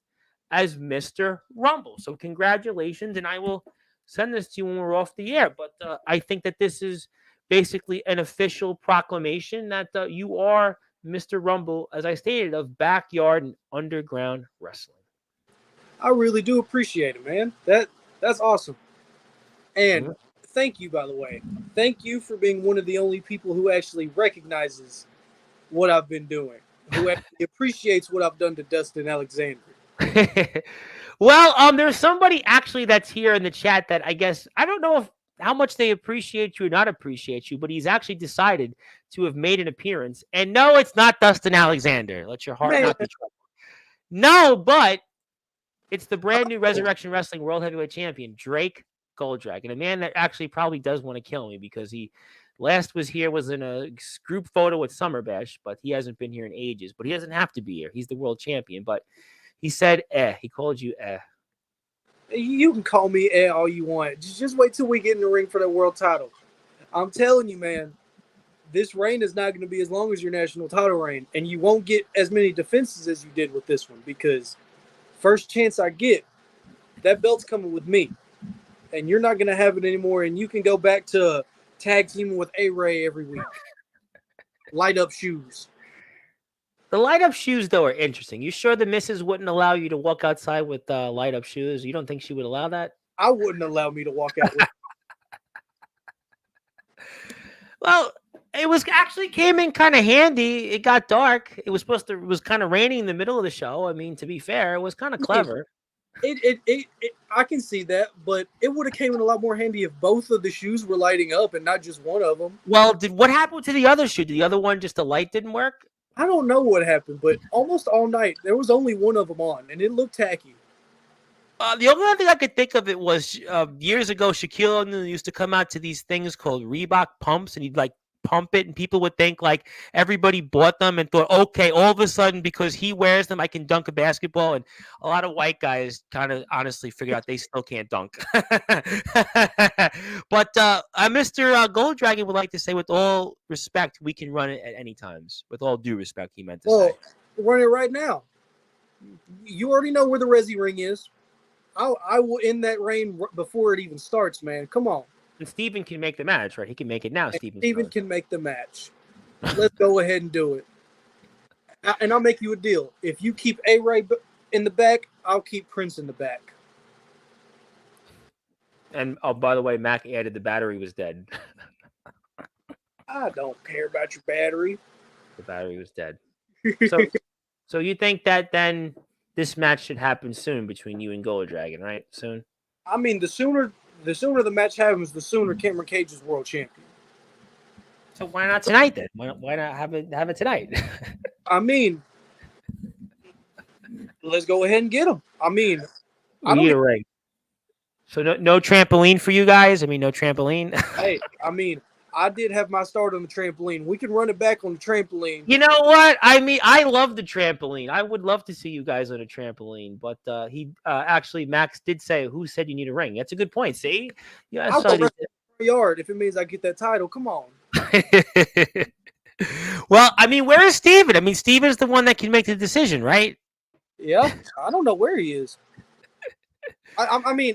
as Mr. Rumble. So congratulations, and I will send this to you when we're off the air. But I think that this is basically an official proclamation that you are Mr. Rumble, as I stated, of backyard and underground wrestling. I really do appreciate it, man. That's awesome. And thank you, by the way. Thank you for being one of the only people who actually recognizes what I've been doing, who actually appreciates what I've done to Dustin Alexander. Well, there's somebody actually that's here in the chat that I guess I don't know how much they appreciate you or not appreciate you, but he's actually decided to have made an appearance. And no, it's not Dustin Alexander. Let your heart not be troubled. No, but it's the brand new Resurrection Wrestling World Heavyweight Champion, Drake Golddragon, a man that actually probably does want to kill me because he last was in a group photo with Summer Bash, but he hasn't been here in ages. But he doesn't have to be here. He's the world champion. But he said, He called you, You can call me all you want. Just wait till we get in the ring for the world title. I'm telling you, man, this reign is not going to be as long as your national title reign, and you won't get as many defenses as you did with this one because first chance I get, that belt's coming with me, and you're not going to have it anymore, and you can go back to tag teaming with A-Ray every week. Light up shoes. The light up shoes, though, are interesting. You sure the missus wouldn't allow you to walk outside with light up shoes? You don't think she would allow that? I wouldn't allow me to walk out with. Well, it was actually came in kind of handy. It got dark. It was kind of raining in the middle of the show. I mean, to be fair, it was kind of clever. I can see that, but it would have came in a lot more handy if both of the shoes were lighting up and not just one of them. Well, what happened to the other shoe? Did the other one just the light didn't work? I don't know what happened, but almost all night there was only one of them on, and it looked tacky. The only other thing I could think of it was years ago, Shaquille O'Neal used to come out to these things called Reebok pumps, and he'd like pump it, and people would think like everybody bought them and thought, okay, all of a sudden because he wears them, I can dunk a basketball. And a lot of white guys kind of honestly figured out they still can't dunk. But Mr. Golddragon would like to say, with all respect, we can run it at any times. With all due respect, he meant to say. Run it right now. You already know where the Resi ring is. I will end that reign before it even starts, man. Come on. And Steven can make the match, right? He can make it now. Steven can make the match. Let's go ahead and do it. And I'll make you a deal. If you keep A-Ray in the back, I'll keep Prince in the back. And by the way, Mac added the battery was dead. I don't care about your battery. The battery was dead. So you think that then this match should happen soon between you and Golddragon, right? Soon? I mean, the sooner the match happens, the sooner Cameron Cage is world champion. So why not tonight then? Why not have it tonight? I mean, let's go ahead and get him. I mean, I don't need a ring. So no trampoline for you guys? I mean, no trampoline? Hey, I mean, I did have my start on the trampoline. We can run it back on the trampoline. You know what? I mean, I love the trampoline. I would love to see you guys on a trampoline. But actually, Max did say, who said you need a ring? That's a good point. See? I'll go run the yard if it means I get that title. Come on. Well, I mean, where is Steven? I mean, Steven's the one that can make the decision, right? Yeah. I don't know where he is. I mean,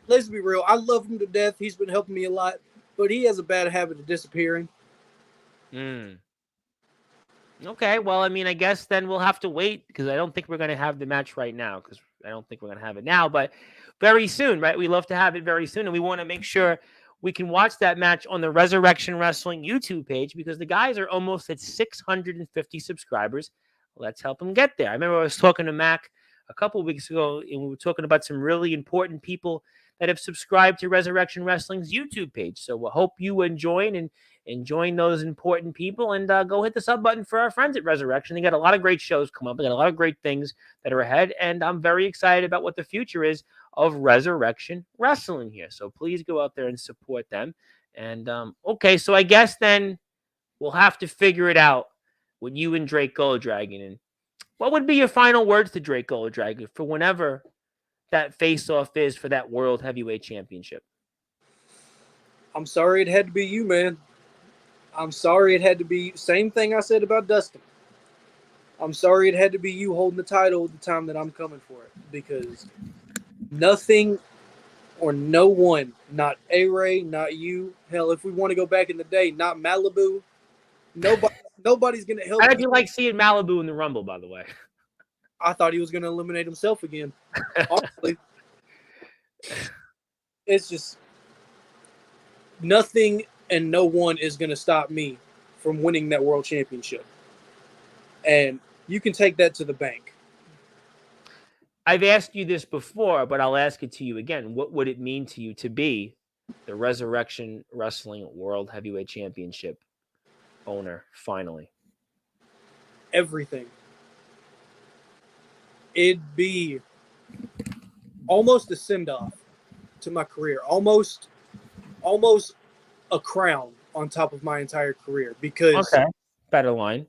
let's be real. I love him to death. He's been helping me a lot. But he has a bad habit of disappearing. Okay, well, I mean, I guess then we'll have to wait because I don't think we're going to have the match right now because I don't think we're going to have it now, but very soon, right? We love to have it very soon, and we want to make sure we can watch that match on the Resurrection Wrestling YouTube page because the guys are almost at 650 subscribers. Let's help them get there. I remember I was talking to Mac a couple of weeks ago, and we were talking about some really important people that have subscribed to Resurrection Wrestling's YouTube page. So I hope you join those important people, and go hit the sub button for our friends at Resurrection. They got a lot of great shows come up. They got a lot of great things that are ahead, and I'm very excited about what the future is of Resurrection Wrestling here. So please go out there and support them. And okay, so I guess then we'll have to figure it out with you and Drake Guldragon. And what would be your final words to Drake Guldragon for whenever that face-off is for that World Heavyweight Championship? I'm sorry it had to be you, man. I'm sorry it had to be same thing I said about Dustin. I'm sorry it had to be you holding the title at the time that I'm coming for it, because nothing or no one, not A-Ray, not you, hell, if we want to go back in the day, not Malibu, nobody's going to help. How did you like seeing Malibu in the Rumble, by the way? I thought he was going to eliminate himself again. Honestly, it's just nothing and no one is going to stop me from winning that world championship. And you can take that to the bank. I've asked you this before, but I'll ask it to you again. What would it mean to you to be the Resurrection Wrestling World Heavyweight Championship owner, finally? Everything. It'd be almost a send-off to my career. Almost a crown on top of my entire career, because okay, better line.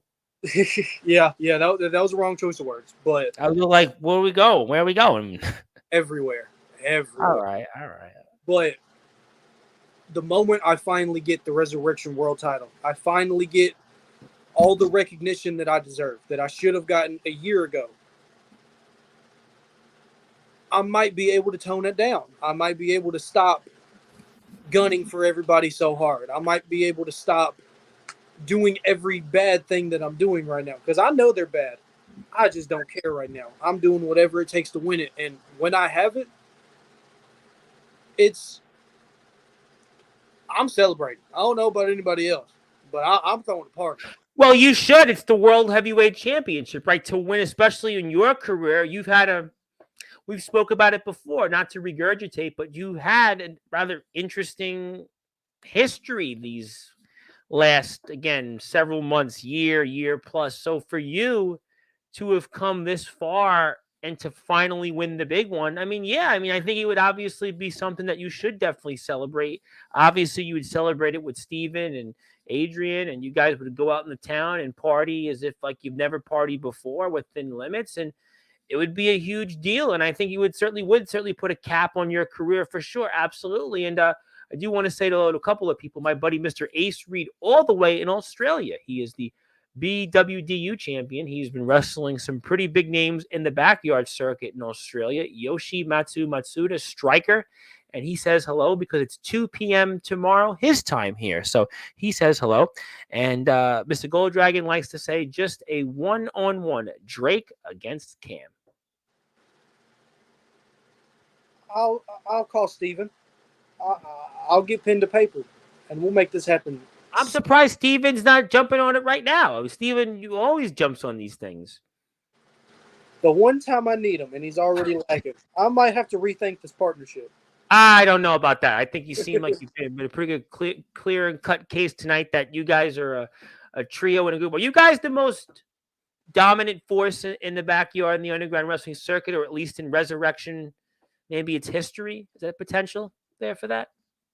yeah, that was the wrong choice of words, but I was like, where are we going? everywhere. All right. But the moment I finally get the Resurrection World title, I finally get all the recognition that I deserve, that I should have gotten a year ago, I might be able to tone it down. I might be able to stop gunning for everybody so hard. I might be able to stop doing every bad thing that I'm doing right now, because I know they're bad. I just don't care right now. I'm doing whatever it takes to win it. And when I have it, I'm celebrating. I don't know about anybody else, but I'm throwing a party. Well, you should. It's the World Heavyweight Championship, right? To win, especially in your career, we've spoke about it before, not to regurgitate, but you had a rather interesting history these last, again, several months, year plus. So for you to have come this far and to finally win the big one, I think it would obviously be something that you should definitely celebrate. Obviously, you would celebrate it with Steven and Adrian, and you guys would go out in the town and party as if like you've never partied before within limits, and it would be a huge deal. And I think you would certainly put a cap on your career for sure. Absolutely. And I do want to say to a couple of people, my buddy, Mr. Ace Reed, all the way in Australia. He is the BWDU champion. He's been wrestling some pretty big names in the backyard circuit in Australia. Yoshimatsu Matsuda, striker. And he says hello because it's 2 p.m. tomorrow, his time here. So he says hello. And Mr. Golddragon likes to say just a one-on-one Drake against Cam. I'll call Steven. I'll get pen to paper, and we'll make this happen. I'm surprised Steven's not jumping on it right now. Steven, you always jumps on these things. The one time I need him, and he's already lacking, I might have to rethink this partnership. I don't know about that. I think you seem like you've been a pretty good, clear and cut case tonight that you guys are a trio and a group. Are you guys the most dominant force in the backyard in the underground wrestling circuit, or at least in Resurrection? Maybe it's history. Is that potential there for that?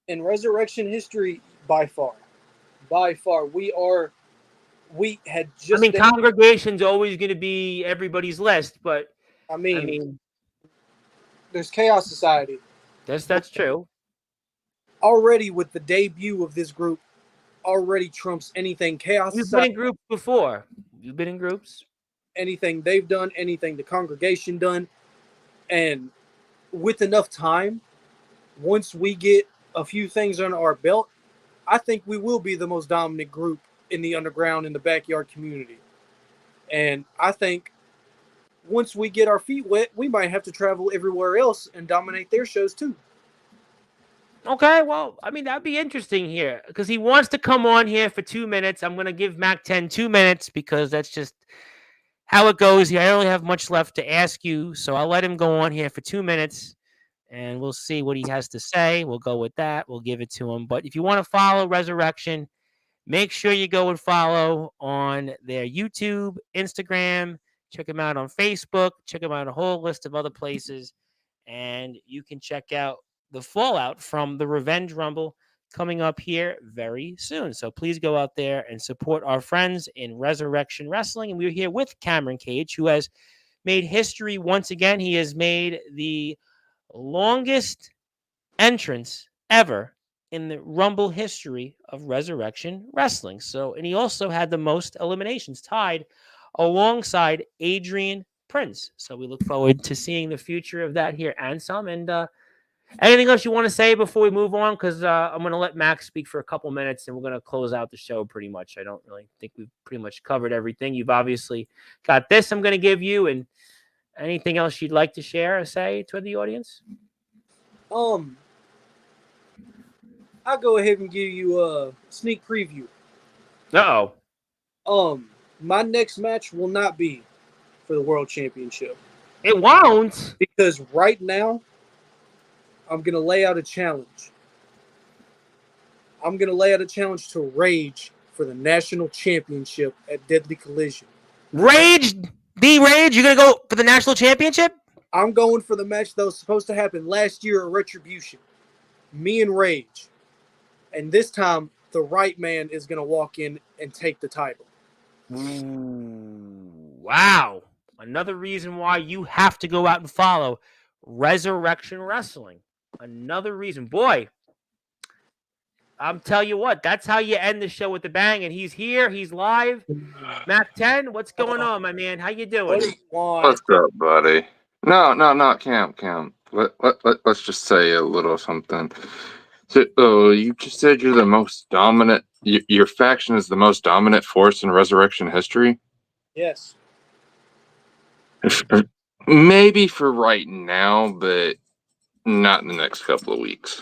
In Resurrection history, by far, we had just. Congregation's always going to be everybody's list, but there's Chaos Society. That's true. Already with the debut of this group, already trumps anything Chaos You've Society. Been in groups before. You've been in groups. Anything they've done, anything the congregation done, and with enough time, once we get a few things on our belt, I think we will be the most dominant group in the underground, in the backyard community. And I think once we get our feet wet, we might have to travel everywhere else and dominate their shows too. Okay, well, that'd be interesting here because he wants to come on here for 2 minutes. I'm going to give Mac 10 2 minutes because that's just how it goes here. I don't have much left to ask you, so I'll let him go on here for 2 minutes, and we'll see what he has to say. We'll go with that. We'll give it to him. But if you want to follow Resurrection, make sure you go and follow on their YouTube, Instagram. Check them out on Facebook. Check them out on a whole list of other places. And you can check out the fallout from the Revenge Rumble coming up here very soon. So please go out there and support our friends in Resurrection Wrestling. And we're here with Cameron Cage, who has made history once again. He has made the longest entrance ever in the Rumble history of Resurrection Wrestling. So, and he also had the most eliminations, tied alongside Adrian Prince. So we look forward to seeing the future of that here and some. And anything else you want to say before we move on? Because I'm going to let Max speak for a couple minutes and we're going to close out the show pretty much. I don't really think we've pretty much covered everything. You've obviously got this I'm going to give you, and anything else you'd like to share or say to the audience? I'll go ahead and give you a sneak preview. My next match will not be for the World Championship. It won't? Because right now, I'm going to lay out a challenge. I'm going to lay out a challenge to Rage for the National Championship at Deadly Collision. Rage? The Rage? You're going to go for the National Championship? I'm going for the match that was supposed to happen last year at Retribution. Me and Rage. And this time, the right man is going to walk in and take the title. Wow. Another reason why you have to go out and follow Resurrection Wrestling. Another reason. Boy, I'm telling you what, that's how you end the show with a bang. And he's here. He's live. Mac 10, what's going on, my man? How you doing? What's up, buddy? No, Cam. Let's just say a little something. So, you just said you're the most dominant. Your faction is the most dominant force in Resurrection history? Yes. Maybe for right now, but not in the next couple of weeks.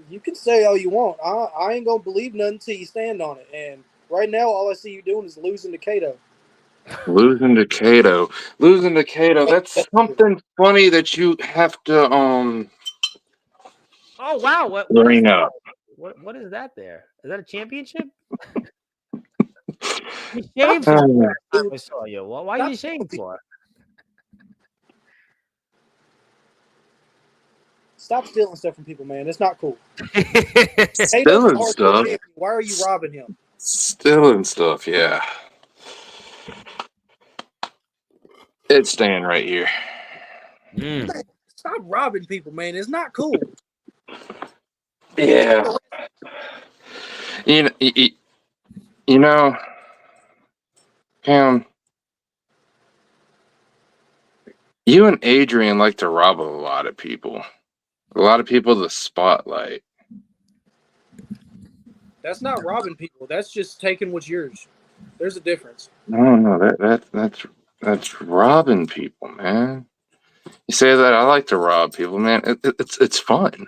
You can say all you want. I ain't going to believe nothing until you stand on it. And right now, all I see you doing is losing to Kato. Losing to Kato. That's something funny that you have to Oh wow! What bring up. What is that there? Is that a championship? You shaved for the last time I saw you. Well, why are you shaving for? Stop stealing stuff from people, man. It's not cool. Stealing stuff. Why are you robbing him? Stealing stuff, yeah. It's staying right here. Stop robbing people, man. It's not cool. Yeah. You know, Cam, you and Adrian like to rob a lot of people. A lot of people the spotlight. That's not robbing people. That's just taking what's yours. There's a difference. No, that's robbing people, man. You say that I like to rob people, man. It's fun.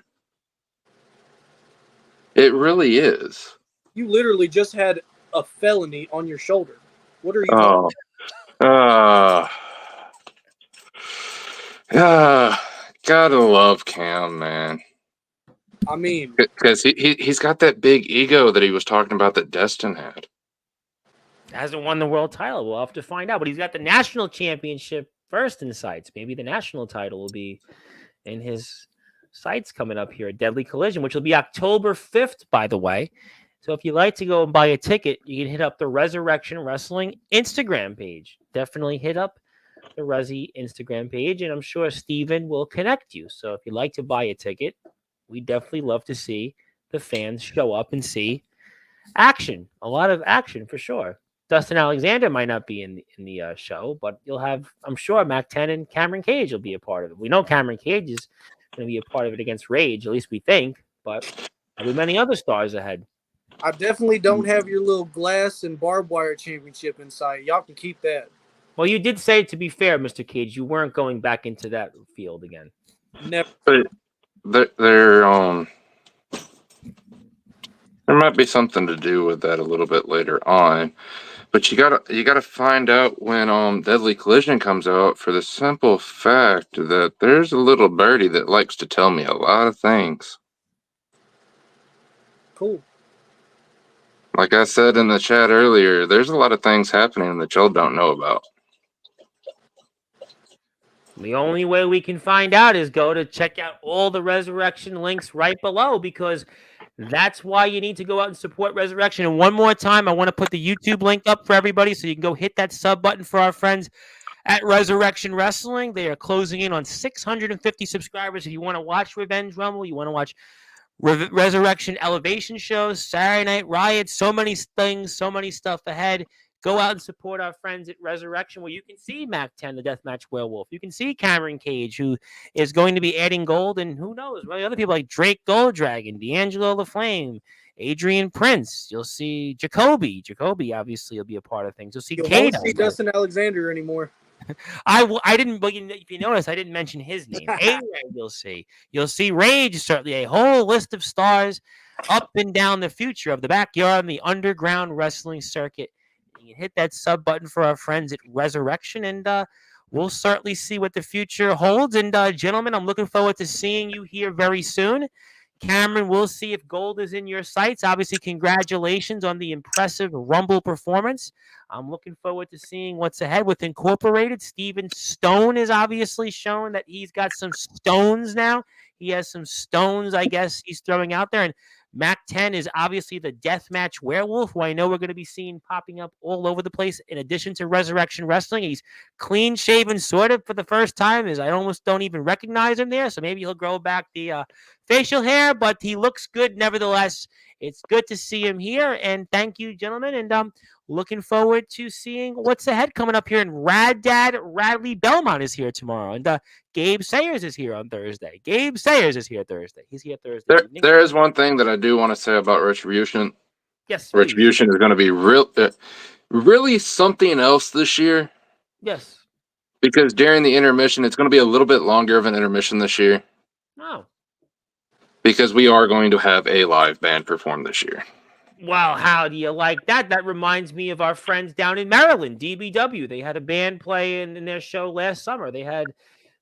It really is. You literally just had a felony on your shoulder. What are you doing? Gotta love Cam, man. I mean, because he's got that big ego that he was talking about that Destin had. Hasn't won the world title. We'll have to find out. But he's got the national championship first in sights. Maybe the national title will be in his sights coming up here at Deadly Collision, which will be October 5th, by the way. So if you'd like to go and buy a ticket, you can hit up the Resurrection Wrestling Instagram page. Definitely hit up the Resi Instagram page, and I'm sure Steven will connect you. So if you'd like to buy a ticket, we definitely love to see the fans show up and see action. A lot of action for sure. Dustin Alexander might not be in the show, but you'll have, I'm sure, Mac 10 and Cameron Cage will be a part of it. We know Cameron Cage is going to be a part of it against Rage, at least we think, but there'll be many other stars ahead. I definitely don't have your little glass and barbed wire championship in sight. Y'all can keep that. Well, you did say, to be fair, Mr. Cage, you weren't going back into that field again. Never. But there might be something to do with that a little bit later on. But you gotta find out when Deadly Collision comes out, for the simple fact that there's a little birdie that likes to tell me a lot of things. Cool. Like I said in the chat earlier, there's a lot of things happening that y'all don't know about. The only way we can find out is go to check out all the Resurrection links right below, because that's why you need to go out and support Resurrection. And one more time, I want to put the YouTube link up for everybody so you can go hit that sub button for our friends at Resurrection Wrestling. They are closing in on 650 subscribers. If you want to watch Revenge Rumble, you want to watch Resurrection Elevation shows, Saturday Night Riot, so many things, so many stuff ahead. Go out and support our friends at Resurrection, where you can see Mac 10, the Deathmatch Werewolf. You can see Cameron Cage, who is going to be adding gold, and who knows, well, other people like Drake Golddragon, D'Angelo the Flame, Adrian Prince. You'll see Jacoby. Jacoby obviously will be a part of things. You'll see You Kato. won't see Dustin Alexander anymore. I didn't, but if you notice, I didn't mention his name. You'll see Rage, certainly a whole list of stars up and down the future of the backyard and the underground wrestling circuit. You can hit that sub button for our friends at Resurrection, and we'll certainly see what the future holds. And gentlemen, I'm looking forward to seeing you here very soon. Cameron, we'll see if gold is in your sights. Obviously, congratulations on the impressive Rumble performance. I'm looking forward to seeing what's ahead with Incorporated. Steven Stone is obviously shown that he's got some stones now. He has some stones, I guess, he's throwing out there. And Mac 10 is obviously the Deathmatch Werewolf, who I know we're going to be seeing popping up all over the place in addition to Resurrection Wrestling. He's clean-shaven sort of for the first time. I almost don't even recognize him there, so maybe he'll grow back the facial hair, but he looks good nevertheless. It's good to see him here, and thank you, gentlemen, and looking forward to seeing what's ahead coming up here. And Rad Dad Radley Belmont is here tomorrow, and Gabe Sayers is here on Thursday. Gabe Sayers is here Thursday. He's here Thursday evening. There is one thing that I do want to say about Retribution. Yes, please. Retribution is going to be really something else this year. Yes. Because during the intermission, it's going to be a little bit longer of an intermission this year. Oh. Because we are going to have a live band perform this year. Wow, how do you like that? That reminds me of our friends down in Maryland, DBW. They had a band play in their show last summer. They had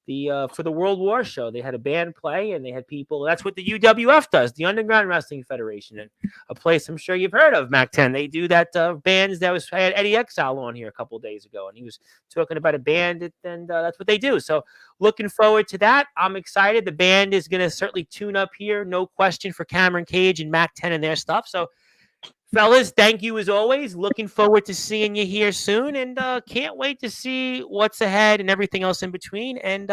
for the World War show, they had a band play, and they had people. That's what the UWF does, the Underground Wrestling Federation, and a place I'm sure you've heard of, Mac 10. They do that bands. I had Eddie Exile on here a couple of days ago, and he was talking about a band, and that's what they do. So looking forward to that. I'm excited. The band is going to certainly tune up here, no question, for Cameron Cage and Mac 10 and their stuff. So fellas, thank you as always. Looking forward to seeing you here soon, and can't wait to see what's ahead and everything else in between. And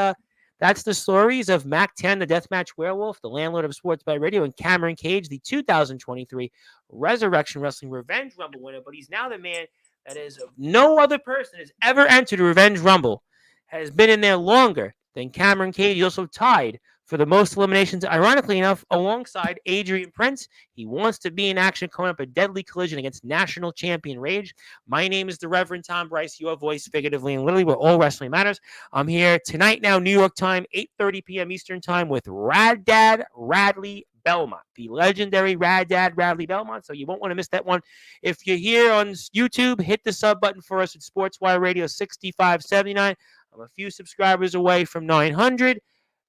that's the stories of Mac 10, the Deathmatch Werewolf, the landlord of Sportzwire Radio, and Cameron Cage, the 2023 Resurrection Wrestling Revenge Rumble winner. But he's now the man that is no other person has ever entered a Revenge Rumble, has been in there longer than Cameron Cage. He also tied for the most eliminations, ironically enough, alongside Adrian Prince. He wants to be in action coming up a Deadly Collision against national champion Rage. My name is the Reverend Tom Bryce, your voice figuratively and literally, where all wrestling matters. I'm here tonight now, New York time, 8:30 p.m. Eastern time, with Rad Dad Radley Belmont, the legendary Rad Dad Radley Belmont. So you won't want to miss that one. If you're here on YouTube, hit the sub button for us at Sportswire Radio 6579. I'm a few subscribers away from 900.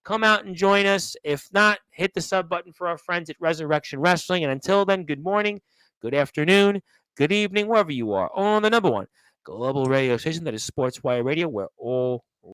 Come out and join us. If not, hit the sub button for our friends at Resurrection Wrestling. And until then, good morning, good afternoon, good evening, wherever you are, on the number one global radio station that is Sportswire Radio, where all